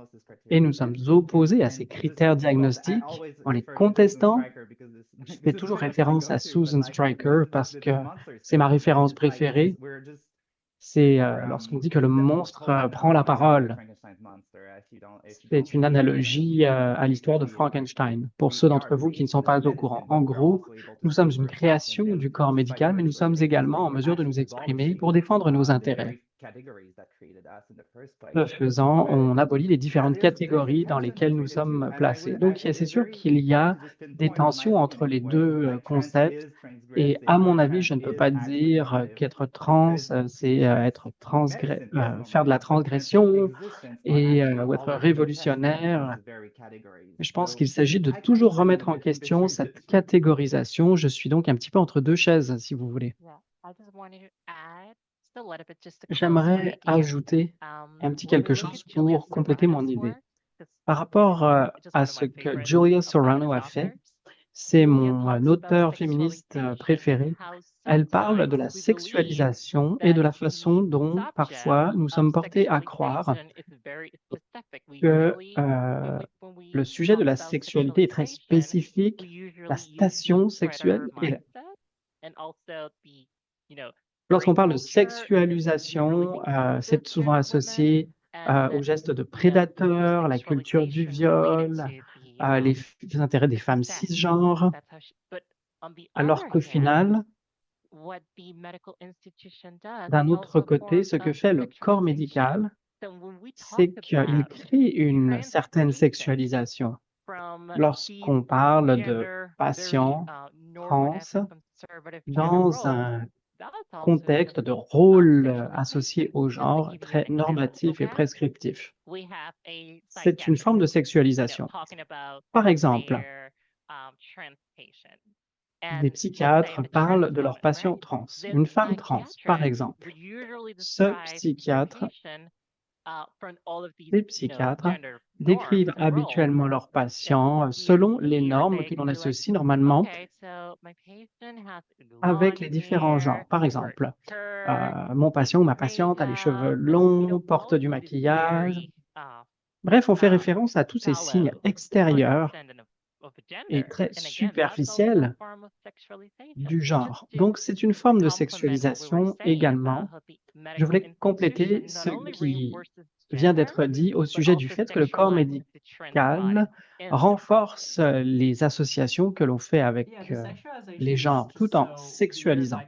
et nous sommes opposés à ces critères diagnostiques en les contestant. Je fais toujours référence à Susan Stryker parce que c'est ma référence préférée. C'est lorsqu'on dit que le monstre prend la parole. C'est une analogie à l'histoire de Frankenstein, pour ceux d'entre vous qui ne sont pas au courant. En gros, nous sommes une création du corps médical, mais nous sommes également en mesure de nous exprimer pour défendre nos intérêts. Ce faisant, on abolit les différentes catégories dans lesquelles nous sommes placés. Donc, c'est sûr qu'il y a des tensions entre les deux concepts. Et à mon avis, je ne peux pas dire qu'être trans, c'est faire de la transgression et ou être révolutionnaire. Je pense qu'il s'agit de toujours remettre en question cette catégorisation. Je suis donc un petit peu entre deux chaises, si vous voulez. J'aimerais ajouter un petit quelque chose pour compléter mon idée. Par rapport à ce que Julia Sorano a fait, c'est mon auteure féministe préférée. Elle parle de la sexualisation et de la façon dont parfois nous sommes portés à croire que le sujet de la sexualité est très spécifique, la station sexuelle. Lorsqu'on parle de sexualisation, c'est souvent associé au geste de prédateur, la culture du viol, les intérêts des femmes cisgenres, alors qu'au final, d'un autre côté, ce que fait le corps médical, c'est qu'il crée une certaine sexualisation. Lorsqu'on parle de patients trans dans un contexte de rôle associé au genre très normatif et prescriptif. C'est une forme de sexualisation. Par exemple, des psychiatres parlent de leurs patients trans. Une femme trans, par exemple. Les psychiatres décrivent habituellement leurs patients selon les normes que l'on associe normalement avec les différents genres. Par exemple, mon patient ou ma patiente a les cheveux longs, porte du maquillage. Bref, on fait référence à tous ces signes extérieurs et très superficiels du genre. Donc, c'est une forme de sexualisation également. Je voulais compléter ce qui vient d'être dit au sujet du fait que le corps médical renforce les associations que l'on fait avec les genres tout en sexualisant.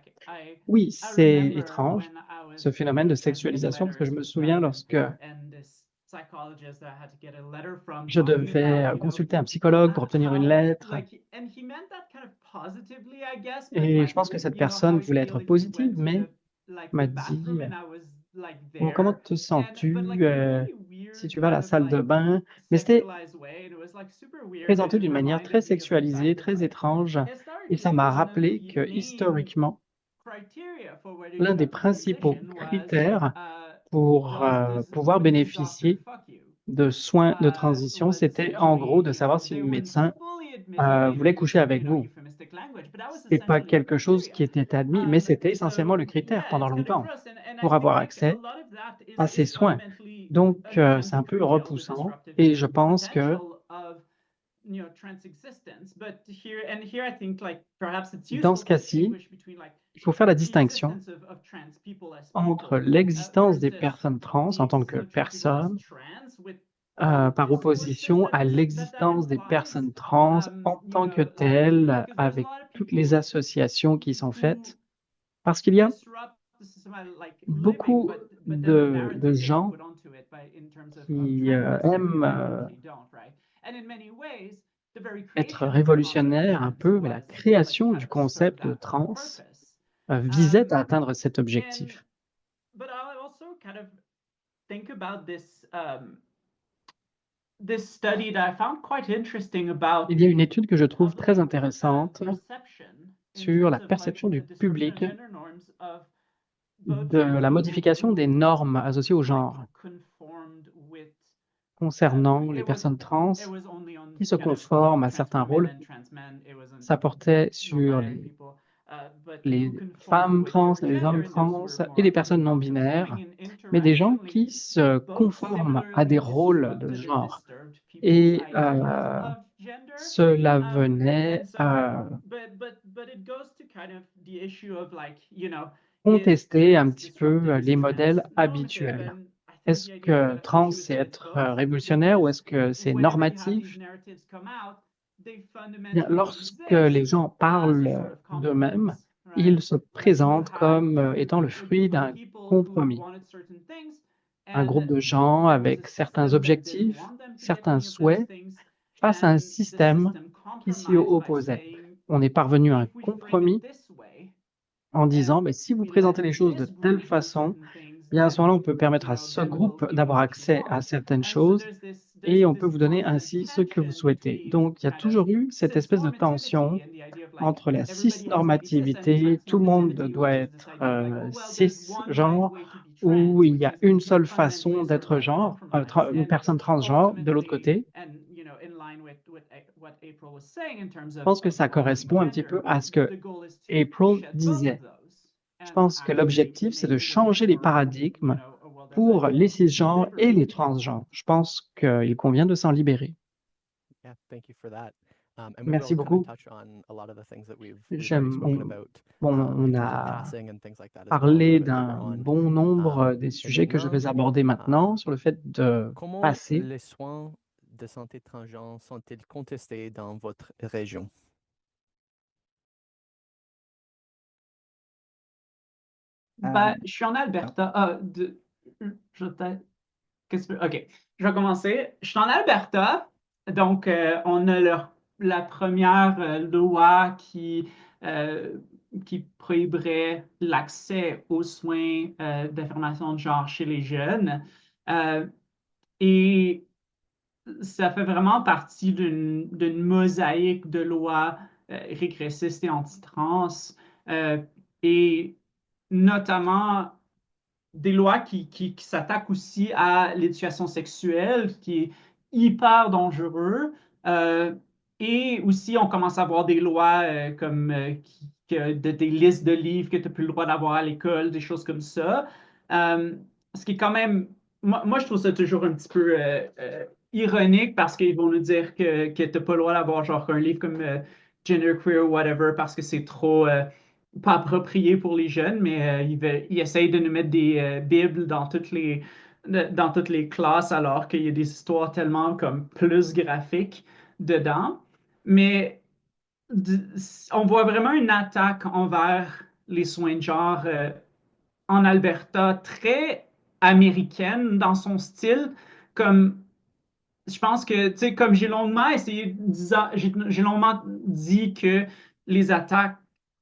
Oui, c'est étrange, ce phénomène de sexualisation, parce que je me souviens lorsque je devais consulter un psychologue pour obtenir une lettre. Et je pense que cette personne voulait être positive, mais m'a dit, bon, comment te sens-tu si tu vas à la salle de bain? Mais c'était présenté d'une manière très sexualisée, très étrange, et ça m'a rappelé que historiquement, l'un des principaux critères pour pouvoir bénéficier de soins de transition, c'était en gros de savoir si le médecin voulait coucher avec vous. C'est pas quelque chose qui était admis, mais c'était essentiellement le critère pendant longtemps pour avoir accès à ces soins. Donc, c'est un peu repoussant et je pense que dans ce cas-ci, il faut faire la distinction entre l'existence des personnes trans en tant que personnes par opposition à l'existence des personnes trans en tant que telles, avec toutes les associations qui sont faites. Parce qu'il y a beaucoup de gens qui aiment être révolutionnaires un peu, mais la création du concept de trans visait à atteindre cet objectif. Il y a une étude que je trouve très intéressante sur la perception du public de la modification des normes associées au genre concernant les personnes trans qui se conforment à certains rôles. Ça portait sur les femmes trans, les hommes trans et les personnes non binaires, mais des gens qui se conforment à des rôles de genre. Et cela venait contester un petit peu les modèles habituels. Est-ce que trans, c'est être révolutionnaire ou est-ce que c'est normatif? Bien, lorsque les gens parlent d'eux-mêmes, ils se présentent comme étant le fruit d'un compromis. Un groupe de gens avec certains objectifs, certains souhaits, face à un système qui s'y opposait. On est parvenu à un compromis en disant, mais si vous présentez les choses de telle façon, bien à ce moment-là, on peut permettre à ce groupe d'avoir accès à certaines choses et on peut vous donner ainsi ce que vous souhaitez. Donc, il y a toujours eu cette espèce de tension entre la cisnormativité, tout le monde doit être cisgenre, où il y a une seule façon d'être genre, une personne transgenre de l'autre côté. Je pense que ça correspond un petit peu à ce que April disait. Je pense que l'objectif, c'est de changer les paradigmes pour les cisgenres et les transgenres. Je pense qu'il convient de s'en libérer. Merci beaucoup. On a parlé d'un bon nombre des sujets que je vais aborder maintenant sur le fait de passer. Les soins de santé transgenre sont-ils contestés dans votre région? Je suis en Alberta. OK, je vais commencer. Je suis en Alberta, donc on a la première loi qui prohiberait l'accès aux soins d'affirmation de genre chez les jeunes. Et ça fait vraiment partie d'une mosaïque de lois régressistes et anti-trans, et notamment des lois qui s'attaquent aussi à l'éducation sexuelle, qui est hyper dangereux. Et aussi, on commence à voir des lois comme des listes de livres que tu n'as plus le droit d'avoir à l'école, des choses comme ça. Ce qui est quand même, moi, je trouve ça toujours un petit peu ironique parce qu'ils vont nous dire que tu n'as pas le droit d'avoir genre un livre comme Genderqueer ou whatever parce que c'est trop pas approprié pour les jeunes, mais ils essayent de nous mettre des bibles dans toutes les classes alors qu'il y a des histoires tellement comme plus graphiques dedans. Mais on voit vraiment une attaque envers les soins de genre en Alberta, très américaine dans son style, comme je pense que, tu sais, comme j'ai longuement dit que les attaques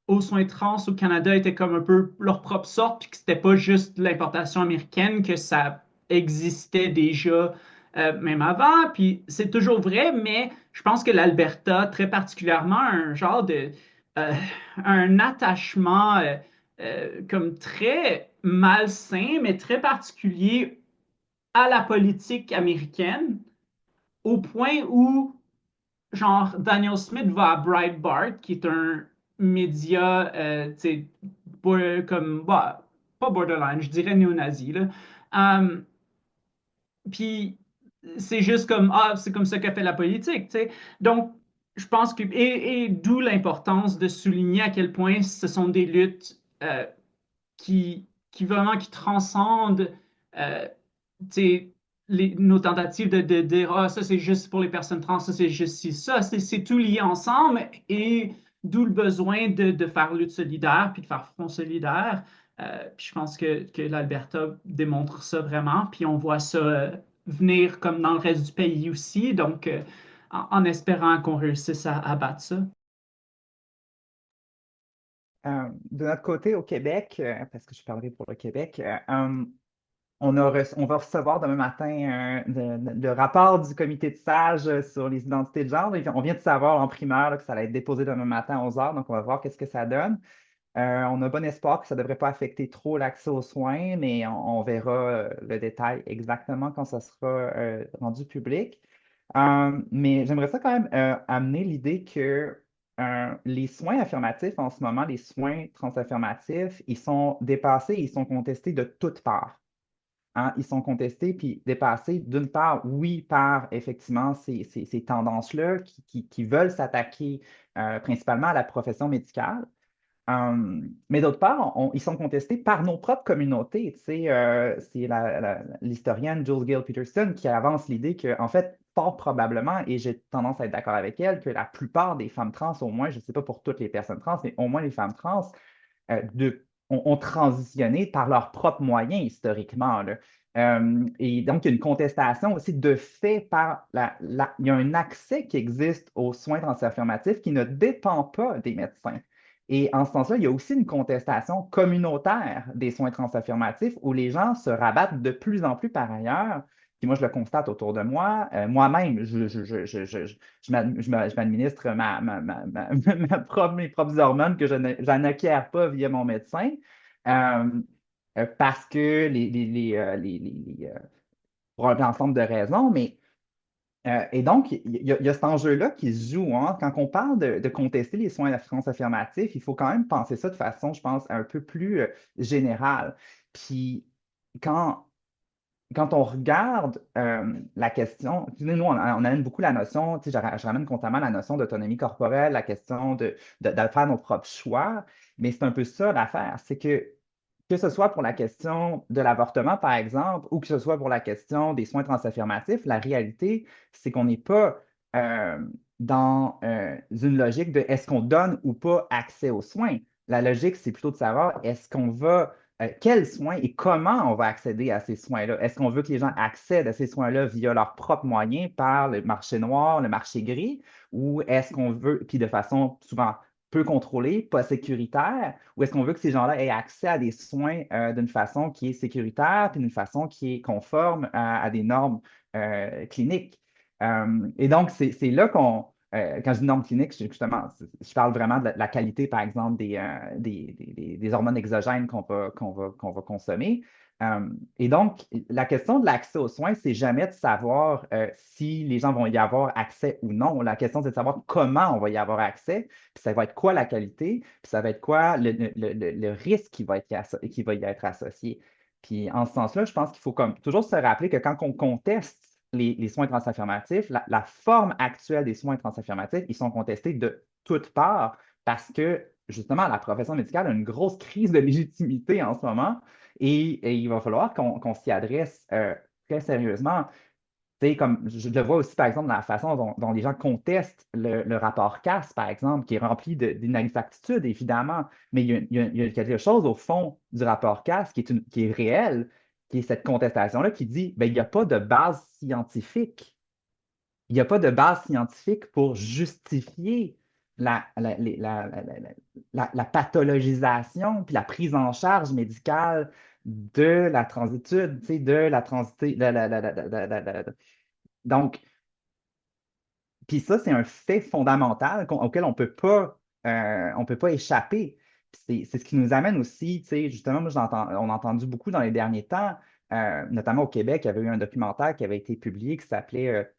aux soins trans au Canada étaient comme un peu leur propre sorte, puis que c'était pas juste l'importation américaine, que ça existait déjà même avant. Puis c'est toujours vrai, mais je pense que l'Alberta, très particulièrement, a un genre euh, un attachement comme très malsain, mais très particulier à la politique américaine, au point où genre, Daniel Smith va à Breitbart, qui est un média, tu sais, comme, bah, pas borderline, je dirais néo-nazi, là. Euh, Puis, c'est juste comme, ah, c'est comme ça qu'a fait la politique, tu sais. Donc, je pense que, et d'où l'importance de souligner à quel point ce sont des luttes qui vraiment, qui transcendent, euh, tu sais, nos tentatives de dire, ah, ça c'est juste pour les personnes trans, ça c'est juste ci, ça, c'est tout lié ensemble et d'où le besoin de faire lutte solidaire puis de faire front solidaire. Puis je pense que l'Alberta démontre ça vraiment, puis on voit ça venir comme dans le reste du pays aussi, donc en espérant qu'on réussisse à battre ça. De notre côté, au Québec, parce que je parlerai pour le Québec, on va recevoir demain matin le rapport du comité de sages sur les identités de genre. On vient de savoir en primeur là, que ça allait être déposé demain matin à 11 heures, donc on va voir qu'est-ce que ça donne. On a bon espoir que ça ne devrait pas affecter trop l'accès aux soins, mais on verra le détail exactement quand ça sera rendu public. Mais j'aimerais ça quand même amener l'idée que les soins affirmatifs en ce moment, les soins transaffirmatifs, ils sont dépassés, ils sont contestés de toutes parts. Hein. Ils sont contestés puis dépassés d'une part, oui, par effectivement ces tendances-là qui veulent s'attaquer principalement à la profession médicale. Mais d'autre part, ils sont contestés par nos propres communautés. Tu sais, c'est l'historienne Jules Gill Peterson qui avance l'idée que, en fait, fort probablement, et j'ai tendance à être d'accord avec elle, que la plupart des femmes trans, au moins, je ne sais pas pour toutes les personnes trans, mais au moins les femmes trans, ont transitionné par leurs propres moyens historiquement, là. Et donc, il y a une contestation aussi de fait par il y a un accès qui existe aux soins transaffirmatifs qui ne dépend pas des médecins. Et en ce sens-là, il y a aussi une contestation communautaire des soins transaffirmatifs où les gens se rabattent de plus en plus par ailleurs. Puis moi, je le constate autour de moi. Moi-même, je m'administre mes propres hormones que je n'acquiers pas via mon médecin euh, parce que pour un ensemble de raisons, mais et donc, il y a cet enjeu-là qui se joue. Hein. Quand on parle de contester les soins transaffirmatifs, il faut quand même penser ça de façon, je pense, un peu plus générale. Puis, quand, quand on regarde la question, tu sais, nous, on amène beaucoup la notion, tu sais, je ramène constamment la notion d'autonomie corporelle, la question de faire nos propres choix, mais c'est un peu ça l'affaire, c'est que ce soit pour la question de l'avortement, par exemple, ou que ce soit pour la question des soins transaffirmatifs, la réalité, c'est qu'on n'est pas dans une logique de est-ce qu'on donne ou pas accès aux soins. La logique, c'est plutôt de savoir est-ce qu'on va, quels soins et comment on va accéder à ces soins-là. Est-ce qu'on veut que les gens accèdent à ces soins-là via leurs propres moyens, par le marché noir, le marché gris, ou est-ce qu'on veut, puis de façon souvent peu contrôlée, pas sécuritaire, ou est-ce qu'on veut que ces gens-là aient accès à des soins d'une façon qui est sécuritaire, puis d'une façon qui est conforme à des normes cliniques? Et donc, c'est là quand je dis normes cliniques, justement, je parle vraiment de la qualité, par exemple, des hormones exogènes qu'on va consommer. Et donc, la question de l'accès aux soins, c'est jamais de savoir si les gens vont y avoir accès ou non. La question, c'est de savoir comment on va y avoir accès, puis ça va être quoi la qualité, puis ça va être quoi le risque qui va y être associé. Puis en ce sens-là, je pense qu'il faut comme, toujours se rappeler que quand on conteste les soins transaffirmatifs, la forme actuelle des soins transaffirmatifs, ils sont contestés de toutes parts parce que justement, la profession médicale a une grosse crise de légitimité en ce moment. Et il va falloir qu'on s'y adresse très sérieusement. Tu sais, comme je le vois aussi, par exemple, dans la façon dont les gens contestent le rapport CAS, par exemple, qui est rempli d'inexactitudes, évidemment, mais il y a quelque chose au fond du rapport CAS qui est réel, qui est cette contestation-là qui dit, ben, il n'y a pas de base scientifique. Il n'y a pas de base scientifique pour justifier la pathologisation puis la prise en charge médicale de la transitude, tu sais, de la transité. Donc, puis ça, c'est un fait fondamental auquel on peut pas échapper. Puis c'est ce qui nous amène aussi, tu sais, justement, moi, on a entendu beaucoup dans les derniers temps, notamment au Québec, il y avait eu un documentaire qui avait été publié qui s'appelait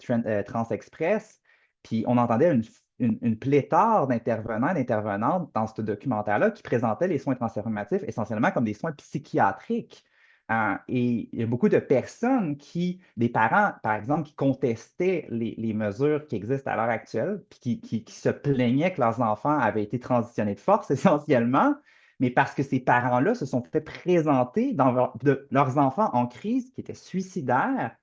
Trans Express. Puis on entendait une pléthore d'intervenants et d'intervenantes dans ce documentaire-là qui présentaient les soins transformatifs essentiellement comme des soins psychiatriques. Et il y a beaucoup de personnes des parents, par exemple, qui contestaient les mesures qui existent à l'heure actuelle, puis qui se plaignaient que leurs enfants avaient été transitionnés de force essentiellement, mais parce que ces parents-là se sont fait présenter leurs enfants en crise qui étaient suicidaires,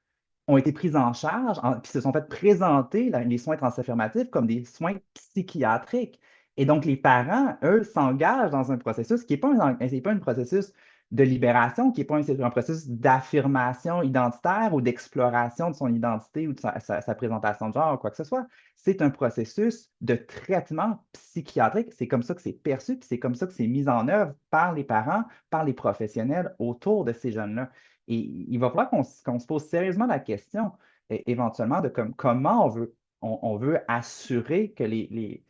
ont été pris en charge, puis se sont fait présenter les soins transaffirmatifs comme des soins psychiatriques. Et donc, les parents, eux, s'engagent dans un processus qui n'est pas un processus de libération, qui n'est pas un processus d'affirmation identitaire ou d'exploration de son identité ou de sa présentation de genre ou quoi que ce soit. C'est un processus de traitement psychiatrique. C'est comme ça que c'est perçu, puis c'est comme ça que c'est mis en œuvre par les parents, par les professionnels autour de ces jeunes-là. Et il va falloir qu'on se pose sérieusement la question, éventuellement, de comment on veut assurer que les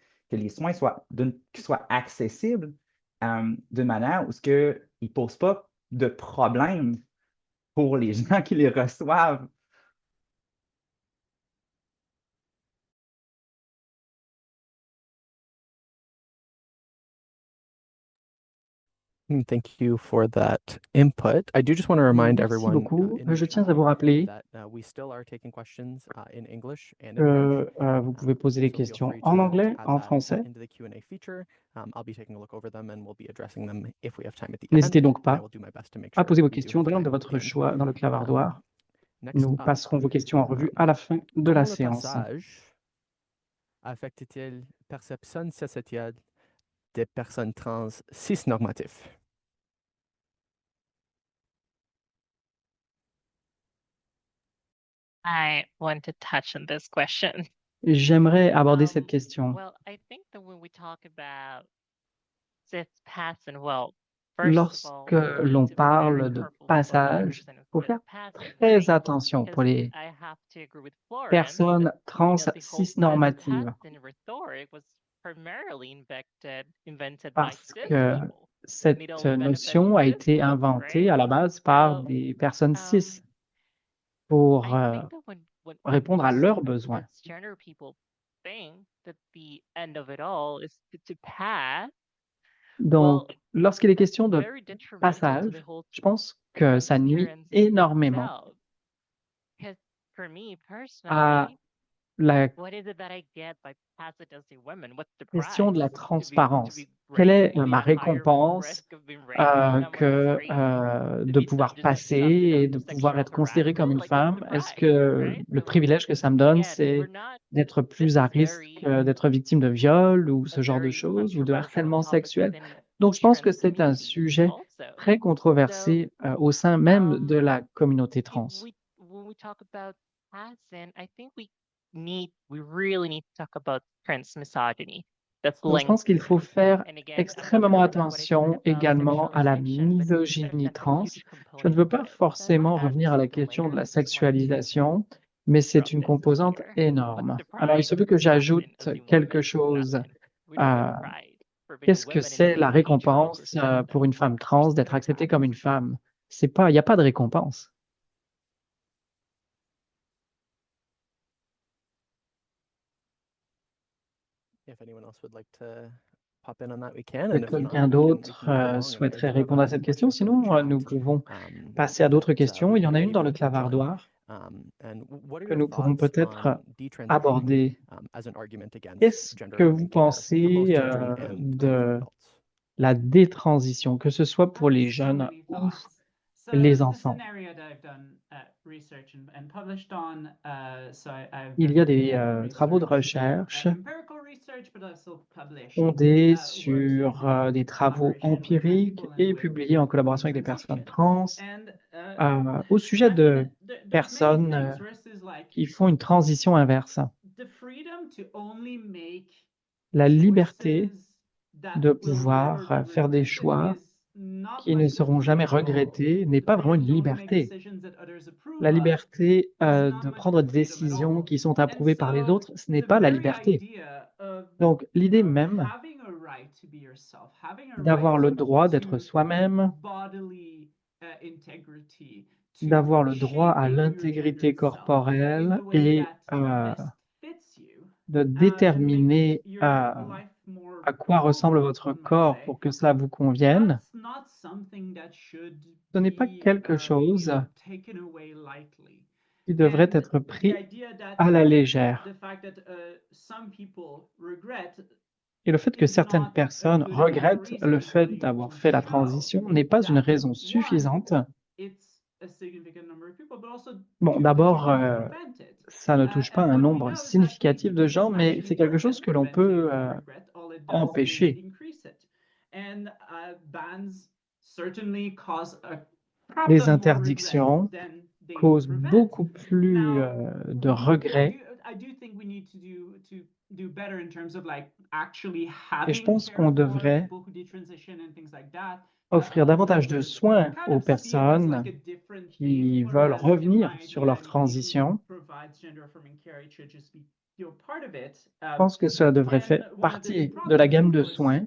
soins soient accessibles d'une manière où ils ne posent pas de problème pour les gens qui les reçoivent. Thank you for that input. I do just want to remind Merci everyone beaucoup. in the Je tiens à chat vous rappeler that we still are taking questions in English and in que French. vous pouvez poser des So feel questions free en to anglais, add en that français. into the Q&A feature. I'll be taking a look over them and we'll be addressing them if we have time at the N'hésitez end. donc And I pas will do my best to make à sure poser vos we do questions have dans l'ordre de time at the votre end. choix dans le clavardoir. Next Nous up, passerons vos questions en revue à la fin de la comment le séance. passage affecte-t-il perception sociétale des personnes trans cisnormatives? I want to touch on this question. J'aimerais aborder cette question. Well, I think that when we talk about cis passing, well, Lorsque l'on parle de passage, il faut faire très attention pour les personnes trans cisnormatives. Parce que cette notion a été inventée à la base par des personnes cis pour répondre à leurs besoins. Donc, lorsqu'il est question de passage, je pense que ça nuit énormément à la question de la transparence. Quelle est ma récompense de pouvoir passer et de pouvoir être considérée comme une femme? Est-ce que le privilège que ça me donne, c'est d'être plus à risque d'être victime de viol ou ce genre de choses ou de harcèlement sexuel? Donc, je pense que c'est un sujet très controversé au sein même de la communauté trans. Donc, je pense qu'il faut faire extrêmement attention également à la misogynie trans. Je ne veux pas forcément revenir à la question de la sexualisation, mais c'est une composante énorme. Alors, il se peut que j'ajoute quelque chose. Qu'est-ce que c'est la récompense pour une femme trans d'être acceptée comme une femme? Il n'y a pas de récompense. Quelqu'un d'autre souhaiterait répondre à cette question? Sinon, nous pouvons passer à d'autres questions. Il y en a une dans le clavardoir que nous pourrons peut-être aborder. Qu'est-ce que vous pensez de la détransition, que ce soit pour les jeunes ou les enfants? Il y a des travaux de recherche fondés sur des travaux empiriques et publiés en collaboration avec des personnes trans au sujet de personnes qui font une transition inverse. la liberté de pouvoir faire des choix qui ne seront jamais regrettés n'est pas vraiment une liberté. La liberté de prendre des décisions qui sont approuvées par les autres, ce n'est pas la liberté. Donc, l'idée même d'avoir le droit d'être soi-même, d'avoir le droit à l'intégrité corporelle et de déterminer à quoi ressemble votre corps pour que cela vous convienne, ce n'est pas quelque chose qui devrait être pris à la légère. Et le fait que certaines personnes regrettent le fait d'avoir fait la transition n'est pas une raison suffisante. Bon, d'abord, ça ne touche pas un nombre significatif de gens, mais c'est quelque chose que l'on peut empêcher. Les interdictions causent beaucoup plus de regrets. Et je pense qu'on devrait offrir davantage de soins aux personnes qui veulent revenir sur leur transition. Je pense que cela devrait faire partie de la gamme de soins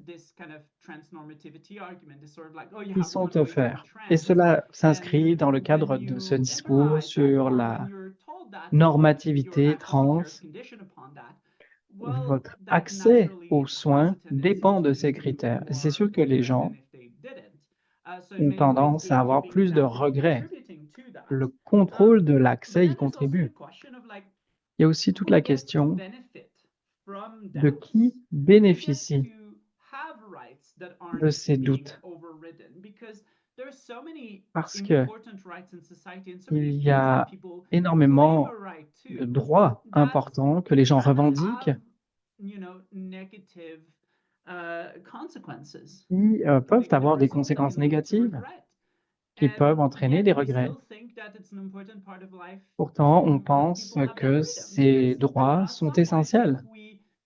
qui sont offerts. Et cela s'inscrit dans le cadre de ce discours sur la normativité trans. Votre accès aux soins dépend de ces critères. C'est sûr que les gens ont tendance à avoir plus de regrets. Le contrôle de l'accès y contribue. Il y a aussi toute la question de qui bénéficie de ces doutes. Parce que il y a énormément de droits importants que les gens revendiquent qui peuvent avoir des conséquences négatives, qui peuvent entraîner des regrets. Pourtant, on pense que ces droits sont essentiels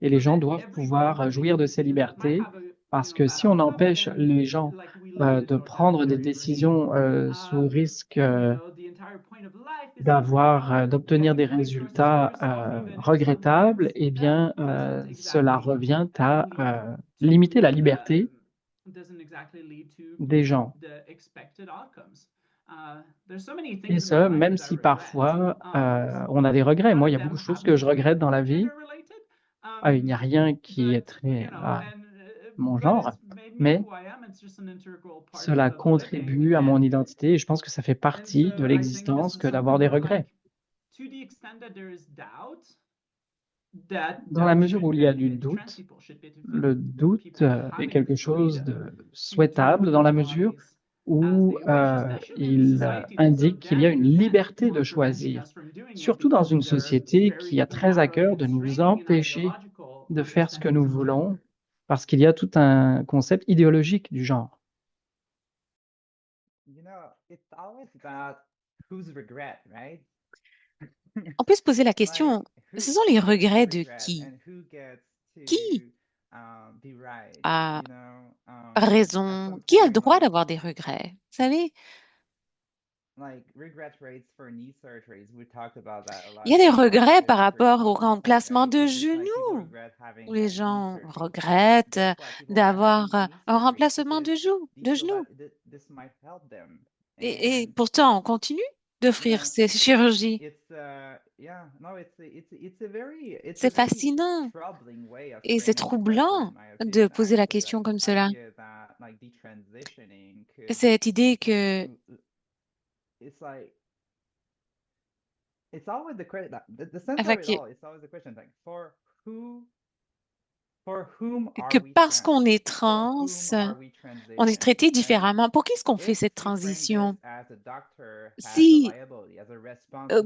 et les gens doivent pouvoir jouir de ces libertés parce que si on empêche les gens de prendre des décisions sous risque d'obtenir des résultats regrettables, eh bien, cela revient à limiter la liberté des gens. Et ça, même si parfois on a des regrets. Moi, il y a beaucoup de choses que je regrette dans la vie. Il n'y a rien qui est très mon genre, mais cela contribue à mon identité et je pense que ça fait partie de l'existence que d'avoir des regrets. Dans la mesure où il y a du doute, le doute est quelque chose de souhaitable dans la mesure où il indique qu'il y a une liberté de choisir, surtout dans une société qui a très à cœur de nous empêcher de faire ce que nous voulons, parce qu'il y a tout un concept idéologique du genre. On peut se poser la question, ce sont les regrets de qui? Qui a raison? Qui a le droit d'avoir des regrets? Vous savez, il y a des regrets par rapport au remplacement de genoux, où les gens regrettent d'avoir un remplacement de genoux. Et pourtant, on continue d'offrir ces chirurgies. C'est fascinant et c'est troublant de poser la question comme cela. Cette idée que parce qu'on est trans, on est traité différemment. Pour qui est-ce qu'on fait cette transition? Si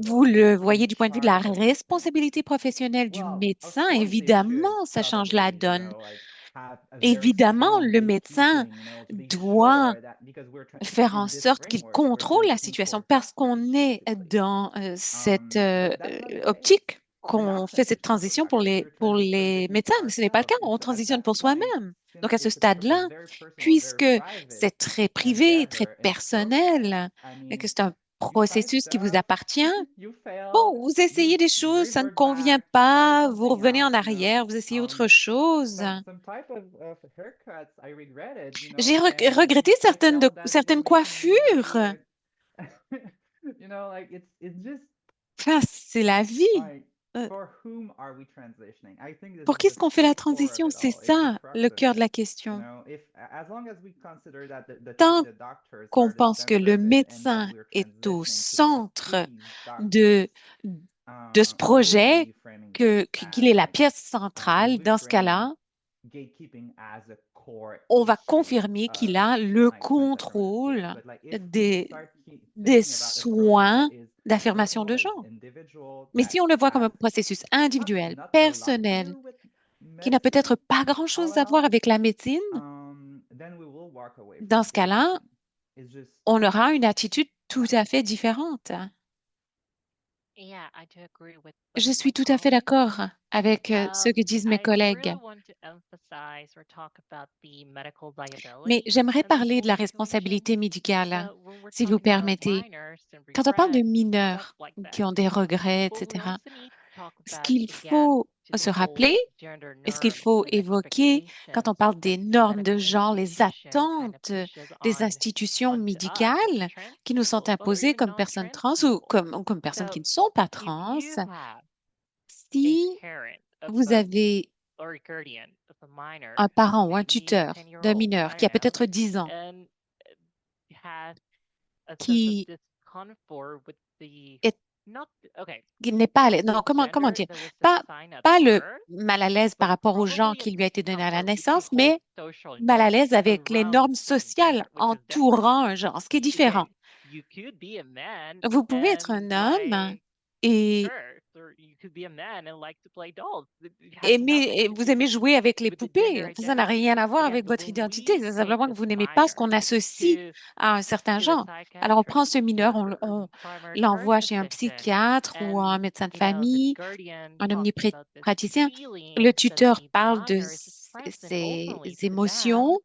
vous le voyez du point de vue de la responsabilité professionnelle du médecin, évidemment, ça change la donne. Évidemment, le médecin doit faire en sorte qu'il contrôle la situation parce qu'on est dans cette optique. qu'on fait cette transition pour les médecins, mais ce n'est pas le cas. On transitionne pour soi-même. Donc, à ce stade-là, puisque c'est très privé, très personnel, et que c'est un processus qui vous appartient, bon, vous essayez des choses, ça ne convient pas, vous revenez en arrière, vous essayez autre chose. J'ai regretté certaines coiffures. Enfin, c'est la vie. Euh, Pour qui est-ce qu'on fait la transition? C'est ça le cœur de la question. Tant qu'on pense que le médecin est au centre de, de ce projet, qu'il est la pièce centrale, dans ce cas-là, on va confirmer qu'il a le contrôle des, des soins d'affirmation de genre. Mais si on le voit comme un processus individuel, personnel, qui n'a peut-être pas grand-chose à voir avec la médecine, dans ce cas-là, on aura une attitude tout à fait différente. Yeah, I do agree with Je both of my suis tout à fait colleagues. d'accord avec ce que disent mes I collègues. really want to emphasize or talk about the medical Mais liability j'aimerais in this parler de whole la situation. responsabilité médicale, So when we're si vous talking about permettez. minors and Quand on parle de regrets and stuff mineurs like that, qui ont des regrets, what we etc., also need to talk ce about qu'il again faut to se the whole rappeler gender et ce qu'il norms faut and évoquer quand on expectations parle des that normes de medical genre, les institution kind of attentes pushes des on institutions onto us as médicales trans qui nous sont people or imposées even comme personnes non-trans trans ou people. comme personnes So qui ne sont pas if trans. you have a Si parent of vous avez or a guardian of a minor, un parent ou un maybe a tuteur 10-year-old, d'un I mineur qui a don't know, peut-être 10 ans, and has a sense of qui discomfort with the est not okay, qui n'est pas à l'aise. with Non, the comment gender dire? that was Pas, assigned at pas le birth, mal à l'aise par but rapport au genre probably a qui lui a été donné à la discomfort with the naissance, whole mais social mal à norms l'aise avec les around normes the sociales gender, which is different. entourant un genre, ce qui est différent. Again, you could be a man Vous pouvez être and un homme like et shirts, or you could be a man and like to play dolls. It has aimer, et nothing to vous do aimez jouer avec les with the gender poupées. Ça n'a identity. rien à voir Again, avec but votre when identité. we C'est take simplement que this vous n'aimez pas ce minor qu'on associe à un certain to a genre. Alors, on prend psychiatric ce mineur, or on primary care l'envoie chez un physician, psychiatre ou and un médecin de you know the famille, guardian un talks about this omnipraticien. Le feelings that tuteur the parle de minor is expressing ses openly to them, émotions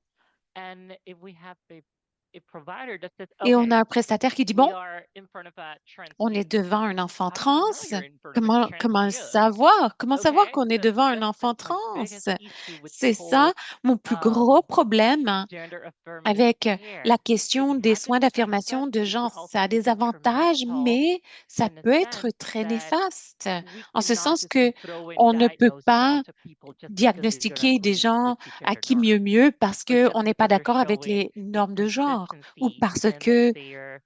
and if we have a provider that says, et on okay, a un prestataire qui dit, we bon, are in front of a trans on est youth. devant un enfant How do you trans. know you're in front of a trans Comment youth? savoir? Comment savoir Okay, qu'on est so devant un that's enfant my trans? biggest issue with the C'est ça whole mon plus gros problème gender affirmative avec care. la It question des hasn't soins turned d'affirmation out de to genre. Ça also a be des avantages, detrimental mais ça in a peut être sense très that néfaste, we en ce cannot sens just be que throwing on ne peut diagnoses pas onto people just because they don't diagnostiquer des agree gens with the à gender qui norm, mieux parce or qu'on just n'est pas because they're d'accord avec showing les normes de genre ou inconsistency parce in que their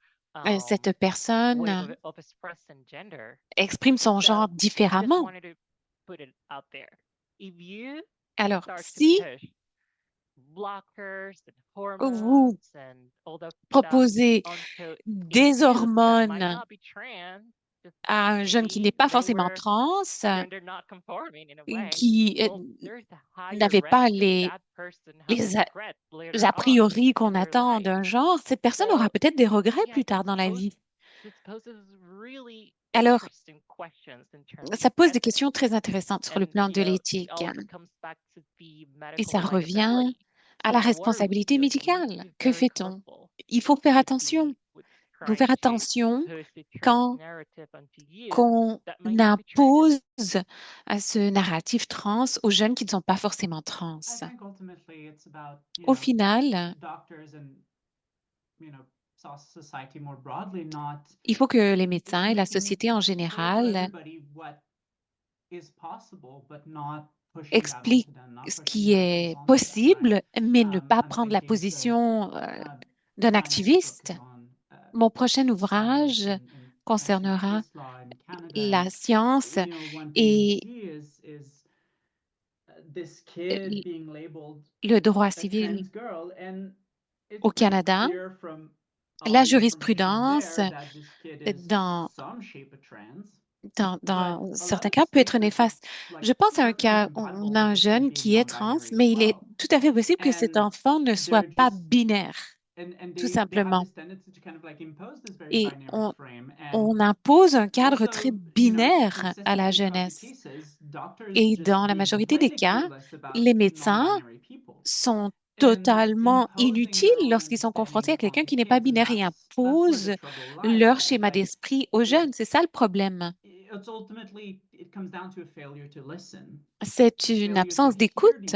cette way personne of expressing gender. exprime son So genre I just différemment. wanted to put it out there. If you Alors, start to si push blockers and vous hormones and all that stuff proposez onto a des youth that might hormones not be trans, just à un jeune qui n'est maybe pas they forcément were trans, gender not conforming in a way, qui well, there's a higher n'avait pas risk of that person having les regret later a on priori qu'on in their attend life. d'un genre, cette personne aura So peut-être des regrets yeah, plus tard dans la vie. this poses really Alors, interesting questions in terms ça of pose des ethics. questions très intéressantes sur le And plan you de know, it l'éthique also comes back to the et medical ça revient liability. à So la what are we responsabilité doing? We need to médicale. be Que very fait-on? careful Il faut faire to attention. be with Il faut trying faire to attention push the trans quand narrative onto youth qu'on that might not be trans. impose à ce narratif trans aux jeunes qui ne sont pas forcément trans. I think ultimately it's about, Au final, doctors and, society more broadly not il faut que les médecins et la making société en clear to général everybody what is possible, but not pushing that expliquent onto them, not ce pushing qui that est onto them. possible, mais ne pas I'm prendre la thinking position d'un my next book activiste. is on Mon prochain science ouvrage in concernera Massachusetts law in Canada. la science One thing we et see is this kid being labeled le droit a civil trans girl, and it's au pretty Canada. clear from all La the information jurisprudence there that this kid is dans, some shape of trans. dans certains cas peut être néfaste. Je pense à un cas où on a un jeune qui est trans, mais il est tout à fait possible que cet enfant ne soit pas binaire. tout simplement. Et on impose un cadre très binaire à la jeunesse. Et dans la majorité des cas, les médecins sont totalement inutiles lorsqu'ils sont confrontés à quelqu'un qui n'est pas binaire et imposent leur schéma d'esprit aux jeunes. C'est ça le problème. C'est une absence d'écoute.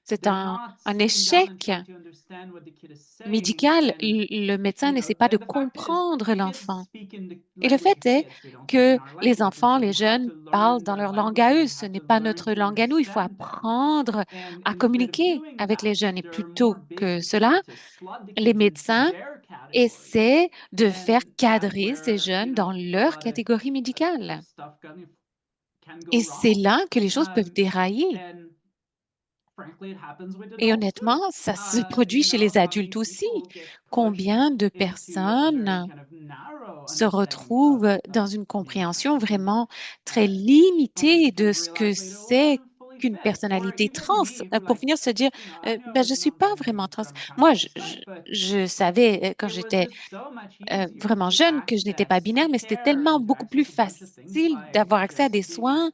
C'est un échec médical. Le médecin n'essaie pas de comprendre l'enfant. Et le fait est que les enfants, les jeunes parlent dans leur langue à eux. Ce n'est pas notre langue à nous. Il faut apprendre à communiquer avec les jeunes. Et plutôt que cela, les médecins essaient de faire cadrer ces jeunes dans leur catégorie médicale. Et c'est là que les choses peuvent dérailler. Et honnêtement, ça se produit chez les adultes aussi. Combien de personnes se retrouvent dans une compréhension vraiment très limitée de ce que c'est qu'une personnalité trans, pour finir se dire, ben, je suis pas vraiment trans. Moi, je savais quand j'étais vraiment jeune que je n'étais pas binaire, mais c'était tellement beaucoup plus facile d'avoir accès à des soins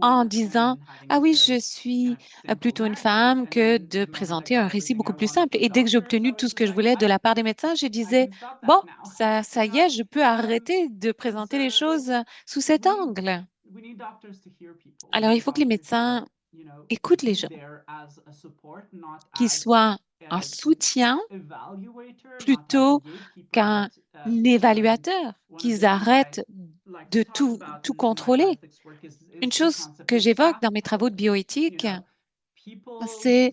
en disant, ah oui, je suis plutôt une femme, que de présenter un récit beaucoup plus simple. Et dès que j'ai obtenu tout ce que je voulais de la part des médecins, je disais, bon, ça y est, je peux arrêter de présenter les choses sous cet angle. Alors, il faut que les médecins écoutent les gens, qu'ils soient un soutien plutôt qu'un évaluateur, qu'ils arrêtent de tout contrôler. Une chose que j'évoque dans mes travaux de bioéthique, c'est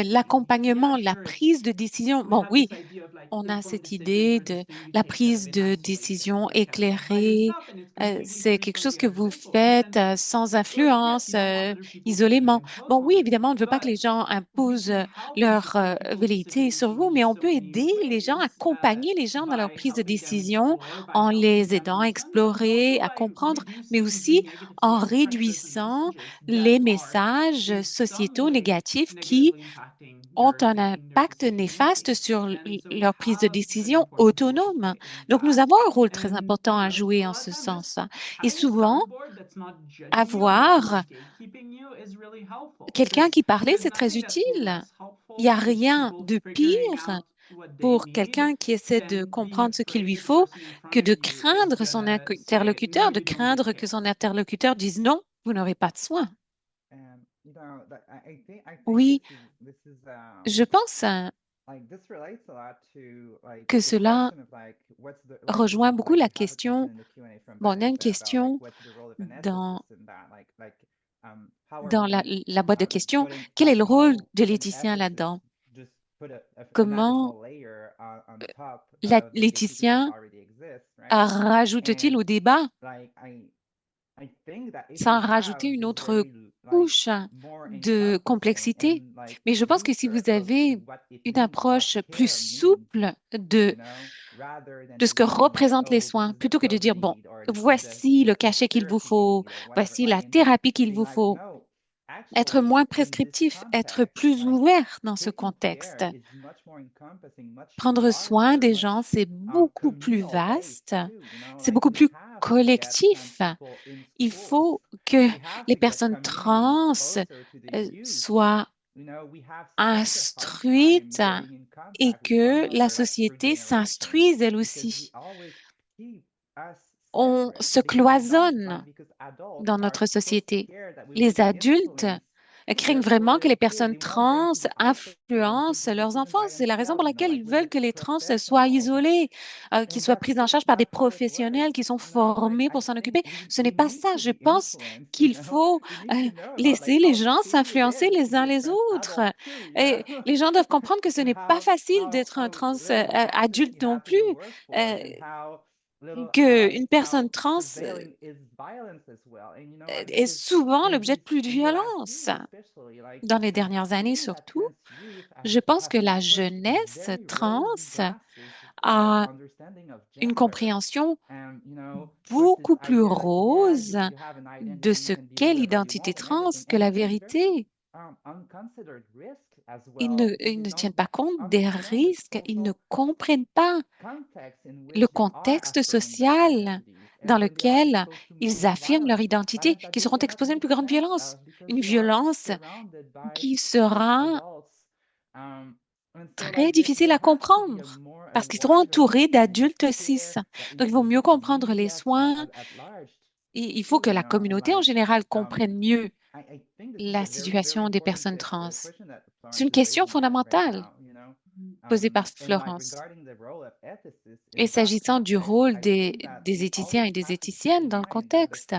l'accompagnement, la prise de décision. Bon, oui, on a cette idée de la prise de décision éclairée. C'est quelque chose que vous faites sans influence, isolément. Bon, oui, évidemment, on ne veut pas que les gens imposent leur velléité sur vous, mais on peut aider les gens, accompagner les gens dans leur prise de décision en les aidant à explorer, à comprendre, mais aussi en réduisant les messages sociétaux négatifs qui ont un impact néfaste sur leur prise de décision autonome. Donc, nous avons un rôle très important à jouer en ce sens. Et souvent, avoir quelqu'un qui parlait, c'est très utile. Il n'y a rien de pire pour quelqu'un qui essaie de comprendre ce qu'il lui faut que de craindre son interlocuteur, de craindre que son interlocuteur dise non, vous n'aurez pas de soins. Oui, je pense que cela rejoint beaucoup la question. Bon, on a une question dans la boîte de questions. Quel est le rôle de l'éthicien là-dedans? Comment l'éthicien rajoute-t-il au débat sans rajouter une autre couche de complexité? Mais je pense que si vous avez une approche plus souple de ce que représentent les soins, plutôt que de dire, bon, voici le cachet qu'il vous faut, voici la thérapie qu'il vous faut, être moins prescriptif, être plus ouvert dans ce contexte. Prendre soin des gens, c'est beaucoup plus vaste, c'est beaucoup plus collectif. Il faut que les personnes trans soient instruites et que la société s'instruise elle aussi. On se cloisonne dans notre société. Les adultes craignent vraiment que les personnes trans influencent leurs enfants. C'est la raison pour laquelle ils veulent que les trans soient isolés, qu'ils soient pris en charge par des professionnels qui sont formés pour s'en occuper. Ce n'est pas ça. Je pense qu'il faut laisser les gens s'influencer les uns les autres. Et les gens doivent comprendre que ce n'est pas facile d'être un trans adulte non plus. Qu'une personne trans est souvent l'objet de plus de violence. Dans les dernières années surtout, je pense que la jeunesse trans a une compréhension beaucoup plus rose de ce qu'est l'identité trans que la vérité. Ils ne tiennent pas compte des risques, ils ne comprennent pas le contexte social dans lequel ils affirment leur identité, qui seront exposés à une plus grande violence, une violence qui sera très difficile à comprendre parce qu'ils seront entourés d'adultes cis. Donc, il vaut mieux comprendre les soins. Il faut que la communauté en général comprenne mieux la situation des personnes trans. C'est une question fondamentale posée par Florence. Et s'agissant du rôle des éthiciens et des éthiciennes dans le contexte,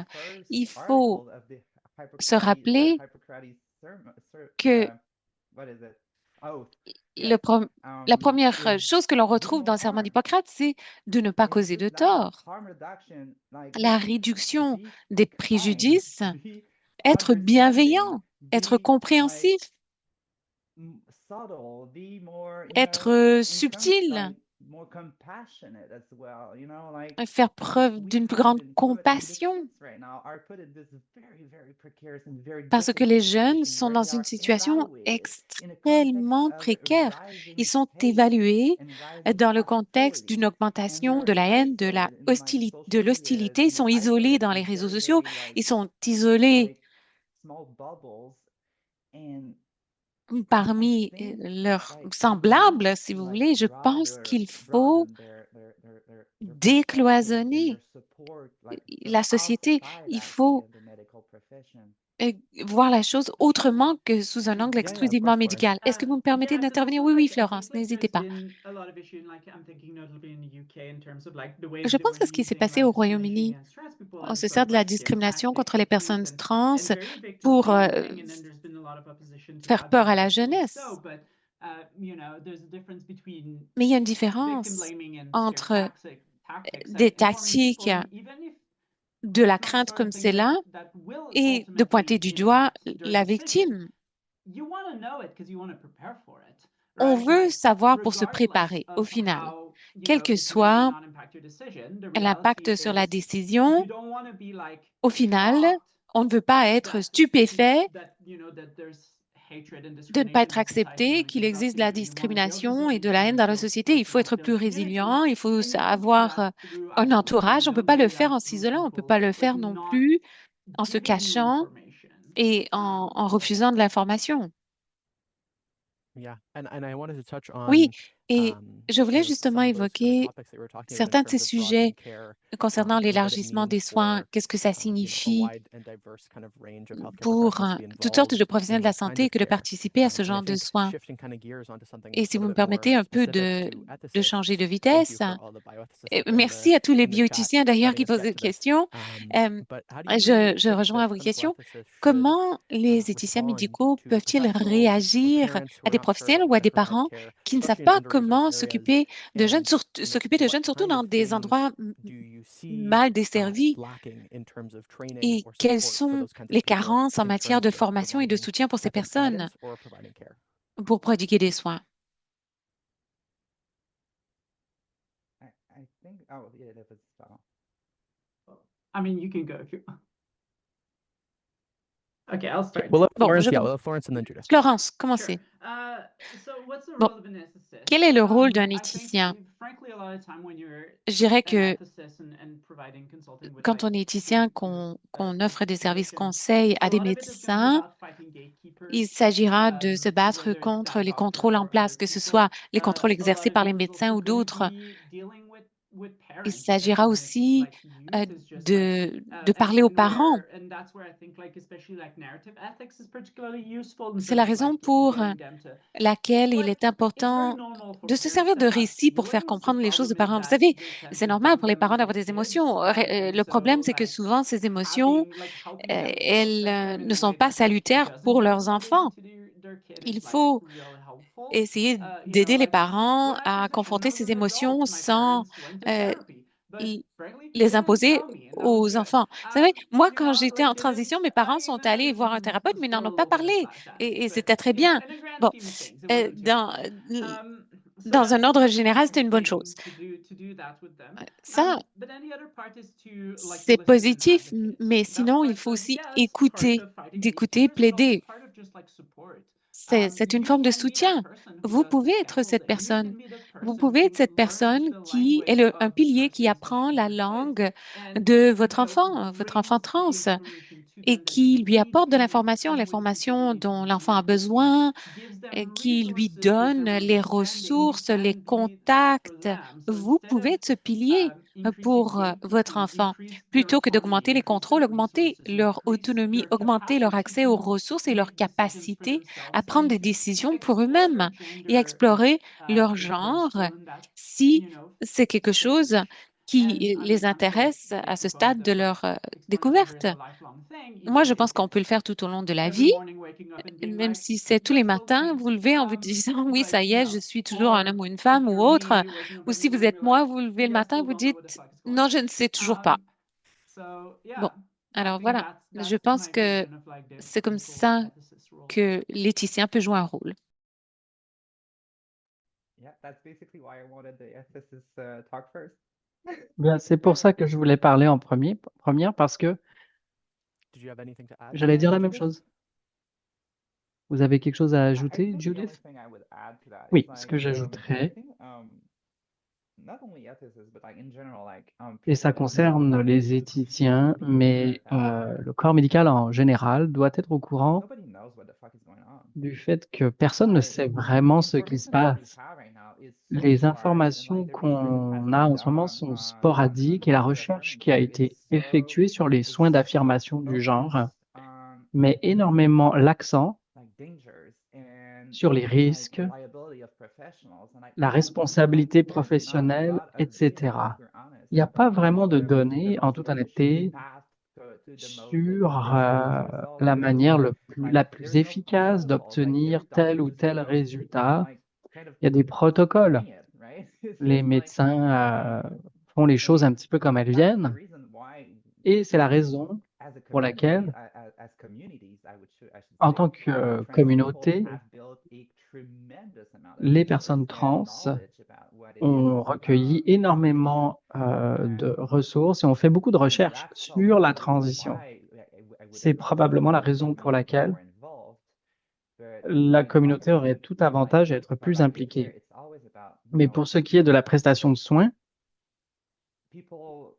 il faut se rappeler que la première chose que l'on retrouve dans le serment d'Hippocrate, c'est de ne pas causer de tort. La réduction des préjudices, être bienveillant, être compréhensif, être subtil, faire preuve d'une plus grande compassion, parce que les jeunes sont dans une situation extrêmement précaire. Ils sont évalués dans le contexte d'une augmentation de la haine, de l'hostilité. Ils sont isolés dans les réseaux sociaux. Ils sont isolés parmi leurs semblables, si vous voulez. Je pense qu'il faut décloisonner la société. Il faut voir la chose autrement que sous un angle exclusivement médical. Est-ce que vous me permettez d'intervenir? Oui, oui, Florence, n'hésitez pas. Je pense à ce qui s'est passé au Royaume-Uni. On se sert de la discrimination contre les personnes trans pour faire peur à la jeunesse. Mais il y a une différence entre des tactiques de la crainte comme celle-là et de pointer du doigt la victime. On veut savoir pour se préparer au final, quel que soit l'impact sur la décision, au final, on ne veut pas être stupéfait de ne pas être accepté, qu'il existe de la discrimination et de la haine dans la société. Il faut être plus résilient, il faut avoir un entourage. On ne peut pas le faire en s'isolant, on ne peut pas le faire non plus en se cachant et en refusant de l'information. Oui, et je voulais justement évoquer certains de ces sujets concernant l'élargissement des soins. Qu'est-ce que ça signifie pour toutes sortes de professionnels de la santé que de participer à ce genre de soins? Et si vous me permettez un peu de changer de vitesse, merci à tous les bioéthiciens d'ailleurs qui posent des questions. Je rejoins vos questions. Comment les éthiciens médicaux peuvent-ils réagir à des professionnels ou à des parents qui ne savent pas comment s'occuper de jeunes, surtout dans des endroits mal desservis? Et quelles sont les carences en matière de formation et de soutien pour ces personnes pour prodiguer des soins? I mean, you can go if you. Okay, I'll start. We'll let Bon, Florence, yeah, we'll let Florence and then Judith. Florence, commencez. Bon, quel est le rôle d'un éthicien? Je dirais que quand on est éthicien, qu'on offre des services conseils à des médecins, il s'agira de se battre contre les contrôles en place, que ce soit les contrôles exercés par les médecins ou d'autres. Il s'agira aussi de parler aux parents. C'est la raison pour laquelle il est important de se servir de récits pour faire comprendre les choses aux parents. Vous savez, c'est normal pour les parents d'avoir des émotions. Le problème, c'est que souvent, ces émotions, elles ne sont pas salutaires pour leurs enfants. Il faut essayer d'aider les parents à confronter ces émotions sans les imposer aux enfants. Vous savez, moi, quand j'étais en transition, mes parents sont allés voir un thérapeute, mais n'en ont pas parlé. Et c'était très bien. Bon, dans un ordre général, c'était une bonne chose. Ça, c'est positif, mais sinon, il faut aussi d'écouter, plaider. C'est une forme de soutien. Vous pouvez être cette personne. Vous pouvez être cette personne qui est un pilier qui apprend la langue de votre enfant trans, et qui lui apporte de l'information dont l'enfant a besoin, qui lui donne les ressources, les contacts. Vous pouvez être ce pilier pour votre enfant, plutôt que d'augmenter les contrôles, augmenter leur autonomie, augmenter leur accès aux ressources et leur capacité à prendre des décisions pour eux-mêmes et à explorer leur genre si c'est quelque chose qui les intéresse à ce stade de leur découverte. Moi, je pense qu'on peut le faire tout au long de la vie, même si c'est tous les matins, vous levez en vous disant, oui, ça y est, je suis toujours un homme ou une femme ou autre. Ou si vous êtes moi, vous levez le matin, vous dites, non, je ne sais toujours pas. Bon, alors voilà, je pense que c'est comme ça que l'éthicien peut jouer un rôle. Yeah, that's basically why I wanted the ethicist talk first. Bien, c'est pour ça que je voulais parler en première, parce que Did you have anything to add to j'allais dire that, la même Judith? chose. Vous avez quelque chose à I ajouter, think the only Judith? thing I would add to that is Oui, ce like que I j'ajouterais, think not only ethicists but like in general like et ça people don't know concerne about les it. éthiciens, mais le corps médical en général doit être au courant Nobody knows what the fuck is going on. du fait que personne ne sait vraiment ce qui se Information that we passe. have right now is so Les sparse and informations like the research has qu'on been a en ce moment done sont on sporadiques et la recherche qui a feminism été is so effectuée sur les soins d'affirmation du genre focused met énormément l'accent like dangers and sur les like risques, liability of professionals and like la honestly responsabilité there's not a professionnelle, lot of data, etc. if we're honest, Il n'y a pas on vraiment de the données, en most toute efficient honnêteté, path to the most sur result. la manière Like la plus there's no efficace protocols, like d'obtenir every tel doctor ou just tel goes résultat. like kind of Il y a des protocoles. wing it, right? It's Les just like médecins font les choses un petit peu comme elles that's the viennent. reason why Et c'est la raison as a pour community, laquelle, as communities, I should en say, tant que trans people communauté, have built a tremendous amount of les research personnes and trans knowledge about what it ont is. recueilli énormément de ressources et ont fait beaucoup de And recherches that's sur la probably transition. why I would C'est love probablement la for the raison pour community to be laquelle more involved. But la when it comes communauté aurait to tout like avantage à être plus providing care, impliquée. it's always about, Mais pour ce qui est de la prestation de soins, people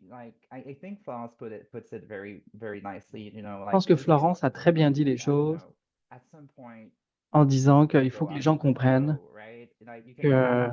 like I think Florence puts it very very nicely, je like pense que Florence a très bien dit les choses at some point en disant qu'il you faut go que les out gens with the comprennent flow, right? Like you que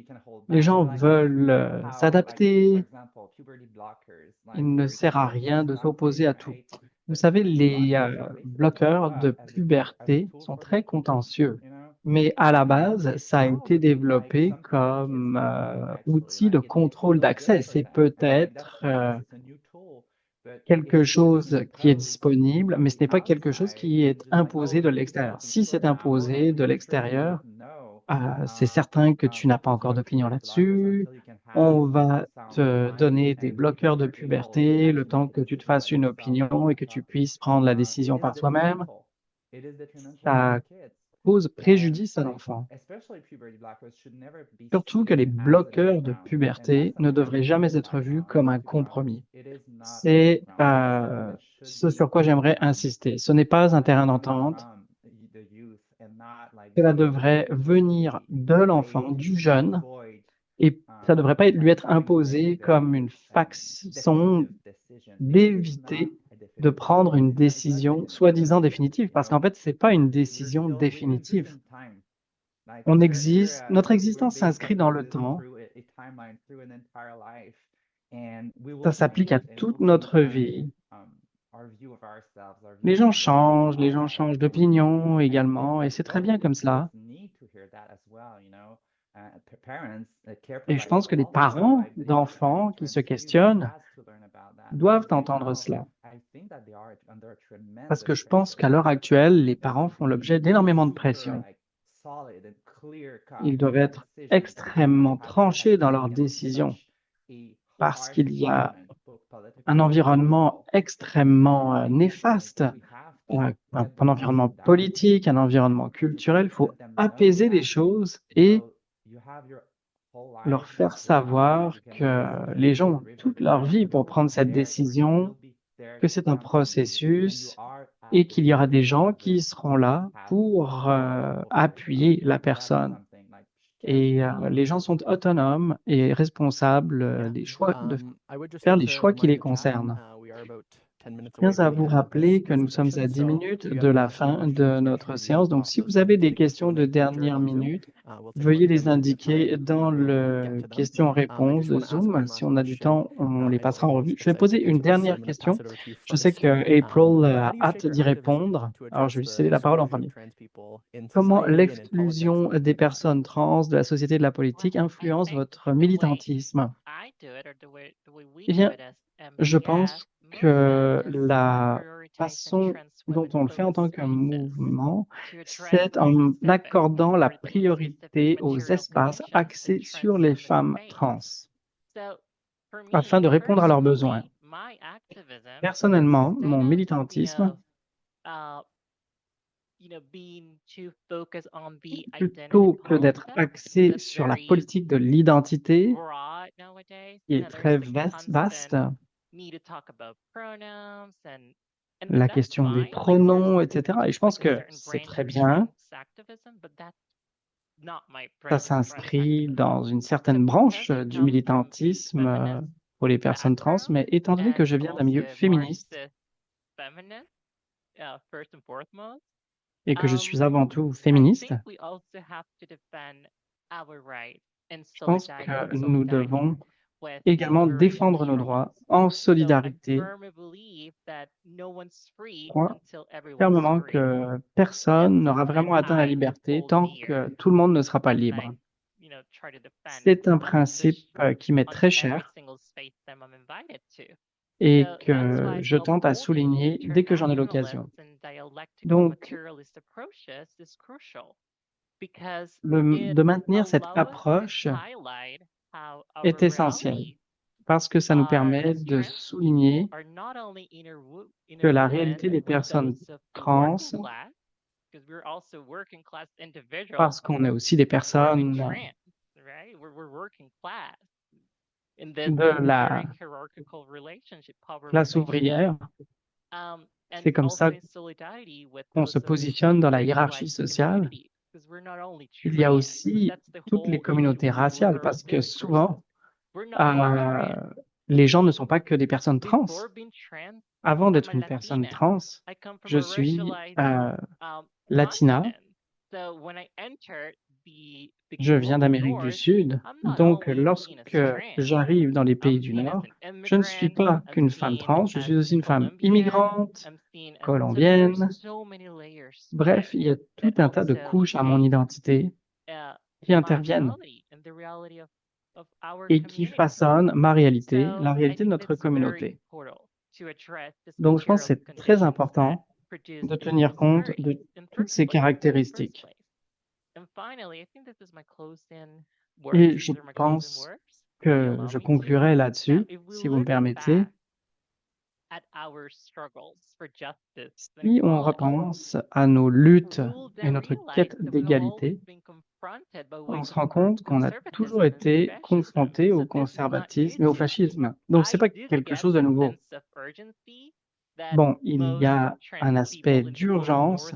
can hold les back, gens like veulent how like for s'adapter. example puberty blockers, like Il ne they're sert à supposed to rien de stop s'opposer you, à tout. right? Vous But savez, puberty les blockers are basically bloqueurs thought de as a puberté tool sont for très medication, contentieux, you know? mais à la base, It's ça a été probably like développé something that kids comme can do actually, outil de like it contrôle feels good d'accès. for C'est them, and that's peut-être nice, it's a new tool, but quelque if it's chose qui est imposed disponible, mais ce n'est pas from quelque chose outside, qui it's est just like, imposé oh, de you do l'extérieur. something Si for c'est now, imposé and de literature will let l'extérieur, us know c'est certain que tu n'as pas what encore d'opinion puberty blockers là-dessus. until you can have On va sound te donner mind des and bloqueurs de you're able to puberté le actually temps make a que tu te decision by fasses une yourself and opinion et que tu puisses prendre la décision it is par toi-même. detrimental. It is detrimental to Ça the kids. cause And préjudice à l'enfant. especially puberty blockers should never be Surtout que les seen as a bloqueurs de compromise. And puberté that's ne something I devraient would jamais really être vus like comme un to point out. compromis. It is not a C'est compromise. It's something that should ce be sur quoi j'aimerais insister. Ce n'est pas un terrain coming d'entente. from the youth and not like Cela something devrait that should venir be de l'enfant, created du to jeune, avoid et ça ne devrait pas lui être trying to imposé make comme une façon definitive decision. It is d'éviter not a de definitive prendre une decision. It's not décision definitive, soi-disant définitive, you parce know. qu'en fait, c'est pas une You're décision still we exist définitive. in time. Like On we're existe, notre we're existence s'inscrit dans le basically temps. through a timeline through an entire life, and we will Ça s'applique à change and toute we'll notre sometimes vie. our view of ourselves, our view Les of gens the world, changent, les all gens that. changent And d'opinion I également, et think c'est that très bien comme kids cela. need to hear that as well, you know. Parents, care Et je pense providers que les also, parents like d'enfants qui se trans youth questionnent has to learn about that. doivent Because right entendre now, cela. I think that they are under a Parce que tremendous je pense pressure qu'à l'heure actuelle, les to parents font be l'objet d'énormément de super pression. like solid and clear cut Ils doivent in their être decisions because they extrêmement have tranchés dans leurs taken décisions such a parce harsh qu'il y a environment, both politically un and environnement social. extrêmement And I néfaste, think we have to let un them environnement calm down, politique, un environnement culturel. Il faut let them know apaiser les that, choses you et know, you have your whole leur life faire to decide. savoir You can que visit les gens ont the river toute leur there, vie and we pour will prendre be cette there, or you décision, will be there que to c'est un champion you, and you processus are et qu'il y aura des gens qui seront là pour appuyer la personne. Et les gens sont autonomes et responsables des choix, de faire les choix qui les concernent. Je tiens à vous rappeler que nous sommes à 10 minutes de la fin de notre séance. Donc, si vous avez des questions de dernière minute, veuillez les indiquer dans le questions-réponses de Zoom. Si on a du temps, on les passera en revue. Je vais poser une dernière question. Je sais que April a hâte d'y répondre. Alors, je vais lui céder la parole en premier. Comment l'exclusion des personnes trans de la société et de la politique influence votre militantisme? Eh bien, je pense que la façon dont on le fait en tant qu'un mouvement, c'est en accordant la priorité aux espaces axés sur les femmes trans, afin de répondre à leurs besoins. Personnellement, mon militantisme, plutôt que d'être axé sur la politique de l'identité, qui est très vaste, la question des pronoms, etc. Et je pense que c'est très bien. Ça s'inscrit dans une certaine branche du militantisme pour les personnes trans, mais étant donné que je viens d'un milieu féministe et que je suis avant tout féministe, je pense que nous devons également défendre nos droits en solidarité. Je crois fermement que personne n'aura vraiment atteint la liberté tant que tout le monde ne sera pas libre. C'est un principe qui m'est très cher et que je tente à souligner dès que j'en ai l'occasion. Donc, de maintenir cette approche est essentiel parce que ça nous permet de souligner que la réalité des personnes trans, parce qu'on est aussi des personnes de la classe ouvrière, c'est comme ça qu'on se positionne dans la hiérarchie sociale. Il y a aussi toutes les communautés raciales, parce que souvent, les gens ne sont pas que des personnes trans. Avant d'être une personne trans, je suis latina. Je viens d'Amérique du Sud, donc lorsque j'arrive dans les pays du Nord, je ne suis pas qu'une femme trans, je suis aussi une femme immigrante, colombienne. Bref, il y a tout un tas de couches à mon identité qui interviennent et qui façonnent ma réalité, la réalité de notre communauté. Donc, je pense que c'est très important de tenir compte de toutes ces caractéristiques. Et je pense que je conclurai là-dessus, si vous me permettez. Si on repense à nos luttes et notre quête d'égalité, on se rend compte qu'on a toujours été confronté au conservatisme et au fascisme. Donc, ce n'est pas quelque chose de nouveau. Bon, il y a un aspect d'urgence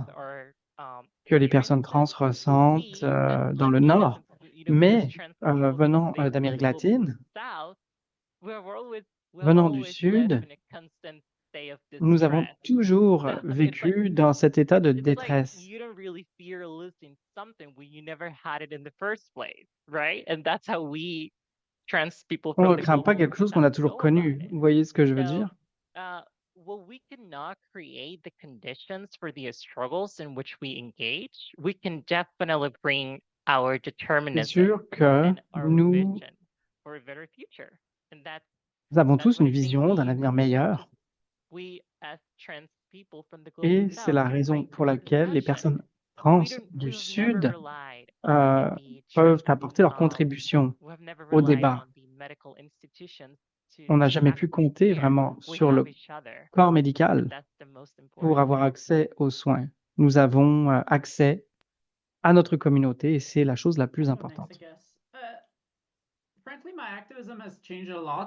que les personnes trans ressentent dans le Nord, mais venant d'Amérique latine, venant du Sud, nous avons toujours vécu dans cet état de détresse. On ne craint pas quelque chose qu'on a toujours connu. Vous voyez ce que je veux dire? C'est sûr que nous avons tous une vision d'un avenir meilleur. Et c'est la raison pour laquelle les personnes trans du Sud peuvent apporter leur contribution au débat. On n'a jamais pu compter vraiment sur le corps médical pour avoir accès aux soins. Nous avons accès à notre communauté et c'est la chose la plus importante.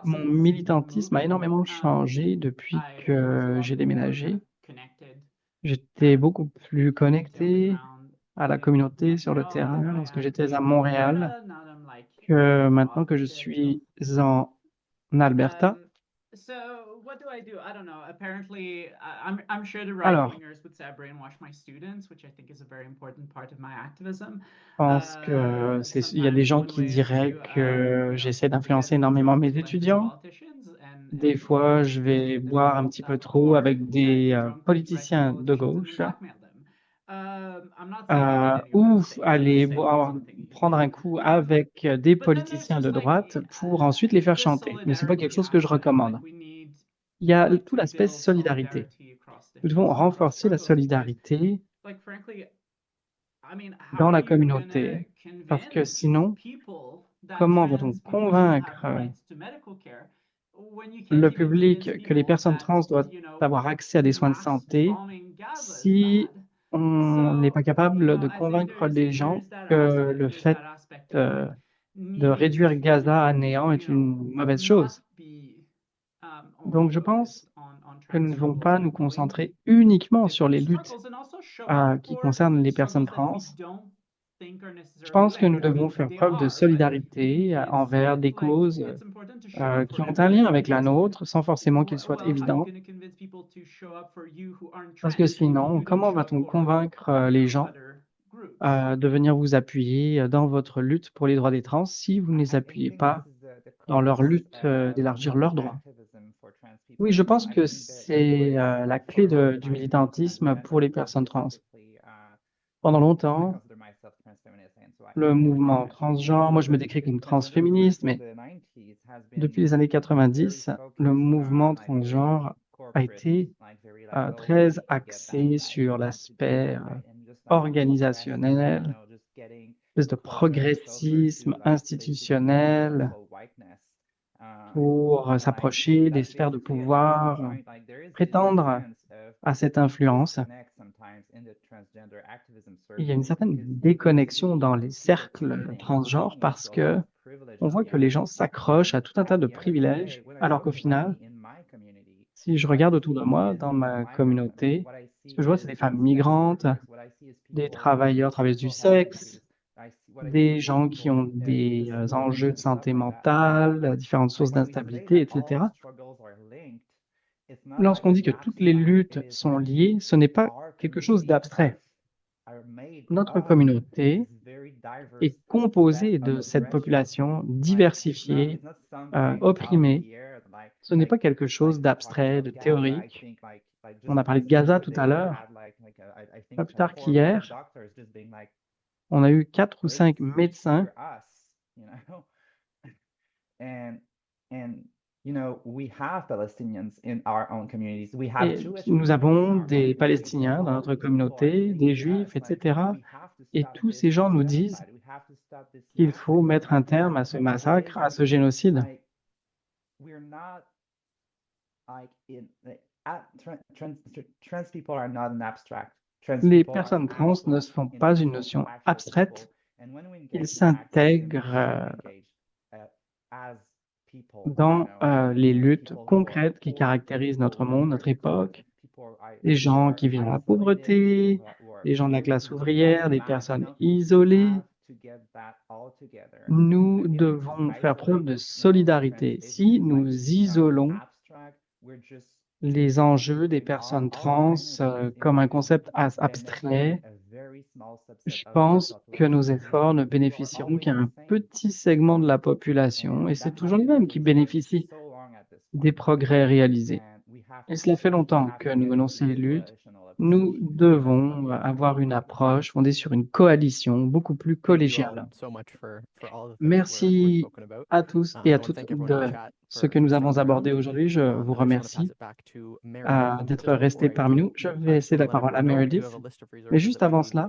Mon militantisme a énormément changé depuis que j'ai déménagé. J'étais beaucoup plus connecté à la communauté sur le terrain lorsque j'étais à Montréal que maintenant que je suis en Alberta. So what do I do? I don't know. Apparently, I'm sure the Alors, right-wingers would say I brainwash my students, which I think is a very important part of my activism. je pense que il y a des gens qui diraient que j'essaie d'influencer énormément mes étudiants. Des fois, je vais boire un petit peu trop avec des politiciens de gauche ou aller prendre un coup avec des politiciens de droite pour ensuite les faire chanter. Mais c'est pas quelque chose que je recommande. Il y a tout l'aspect solidarité. Nous devons renforcer la solidarité dans la communauté parce que sinon, comment va-t-on convaincre le public que les personnes trans doivent avoir accès à des soins de santé si on n'est pas capable de convaincre les gens que le fait de réduire Gaza à néant est une mauvaise chose. Donc je pense que nous ne devons pas nous concentrer uniquement sur les luttes qui concernent les personnes trans. Je pense que nous devons faire preuve de solidarité envers des causes qui ont un lien avec la nôtre, sans forcément qu'il soit évident. Parce que sinon, comment va-t-on convaincre les gens de venir vous appuyer dans votre lutte pour les droits des trans si vous ne les appuyez pas dans leur lutte d'élargir leurs droits? Oui, je pense que c'est la clé du militantisme pour les personnes trans. Pendant longtemps, le mouvement transgenre, moi je me décris comme transféministe, mais depuis les années 90, le mouvement transgenre a été très axé sur l'aspect organisationnel, espèce de progressisme institutionnel pour s'approcher des sphères de pouvoir, prétendre à cette influence. Il y a une certaine déconnexion dans les cercles transgenres parce que on voit que les gens s'accrochent à tout un tas de privilèges, alors qu'au final, si je regarde autour de moi, dans ma communauté, ce que je vois, c'est des femmes migrantes, des travailleuses du sexe, des gens qui ont des enjeux de santé mentale, différentes sources d'instabilité, etc. Lorsqu'on dit que toutes les luttes sont liées, ce n'est pas quelque chose d'abstrait. Notre communauté est composée de cette population diversifiée, opprimée. Ce n'est pas quelque chose d'abstrait, de théorique. On a parlé de Gaza tout à l'heure. Pas plus tard qu'hier, on a eu 4 ou 5 médecins et nous avons des Palestiniens dans notre communauté, des Juifs, etc. Et tous ces gens nous disent qu'il faut mettre un terme à ce massacre, à ce génocide. Les personnes trans ne sont pas une notion abstraite. Ils s'intègrent dans les luttes concrètes qui caractérisent notre monde, notre époque. Les gens qui vivent dans la pauvreté, les gens de la classe ouvrière, des personnes isolées. Nous devons faire preuve de solidarité. Si nous isolons les enjeux des personnes trans comme un concept abstrait, je pense que nos efforts ne bénéficieront qu'à un petit segment de la population et c'est toujours les mêmes qui bénéficient des progrès réalisés. Et cela fait longtemps que nous menons ces luttes. Nous devons avoir une approche fondée sur une coalition beaucoup plus collégiale. Merci à tous et à toutes de ce que nous avons abordé aujourd'hui. Je vous remercie d'être restés parmi nous. Je vais laisser la parole à Meredith. Mais juste avant cela,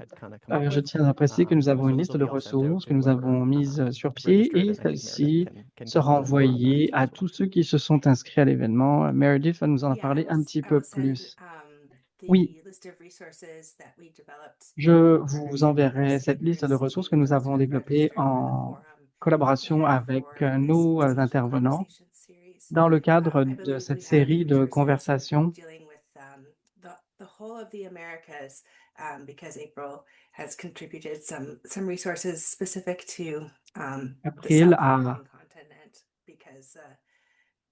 je tiens à préciser que nous avons une liste de ressources que nous avons mise sur pied et celle-ci sera envoyée à tous ceux qui se sont inscrits à l'événement. Meredith va nous en parler un petit peu plus. Oui, je vous enverrai cette liste de ressources que nous avons développées en collaboration avec nos intervenants dans le cadre de cette série de conversations whole of the Americas, because April has contributed some resources specific to the April South a, American continent, because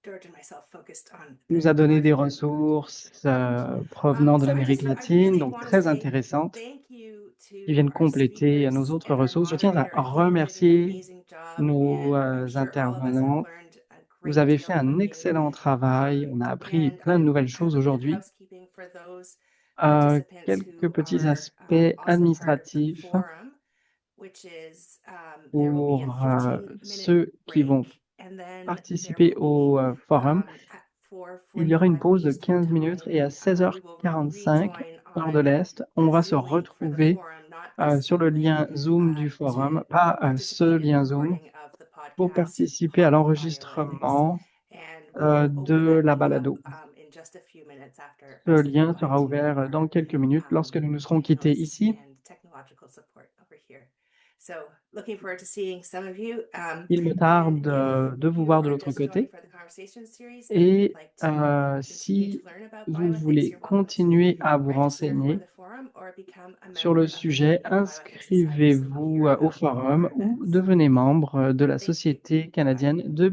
George and myself focused on nous the a donné des North American ressources continent. provenant de So I l'Amérique just I latine, really donc want to très say intéressantes, thank you qui to viennent our compléter nos speakers autres and our ressources. Je tiens à moderator. I think you did an remercier amazing job, nos and I'm sure all of us have intervenants. learned a Vous great avez deal fait un from you. excellent travail. On a appris And plein de I nouvelles have choses a bit of aujourd'hui. housekeeping for those participants Quelques who petits are aspects also part of the administratifs forum, which is there will be a pour 15-minute ceux qui vont break, and then there participer will be au forum. at Il y aura une 4:45 pause de Eastern 15 minutes Time, et à we will 16h45, rejoin heure de on l'Est, on the va se Zoom link for the retrouver forum, not the sur le Zoom link, lien Zoom du forum, to pas ce participate in the lien Zoom, recording of the pour podcast participer à on Audio Ethics. l'enregistrement And we will de open that la link balado. up in just a few minutes after Ce I say lien goodbye sera to ouvert dans our quelques minutes lorsque nous nous serons quittés panelists ici. and technological support over here. So looking forward to seeing some of you. Il me And tarde if de vous you voir de are l'autre just joining côté. for the conversation series and Et would like to continue si to learn about vous bioethics, voulez you're welcome to continuer à vous register for renseigner the forum or become a sur member le of the sujet, Canadian Bioethics Society so you inscrivez-vous hear au about forum more ou events. devenez membre de la Thank you. Société Bye-bye. canadienne de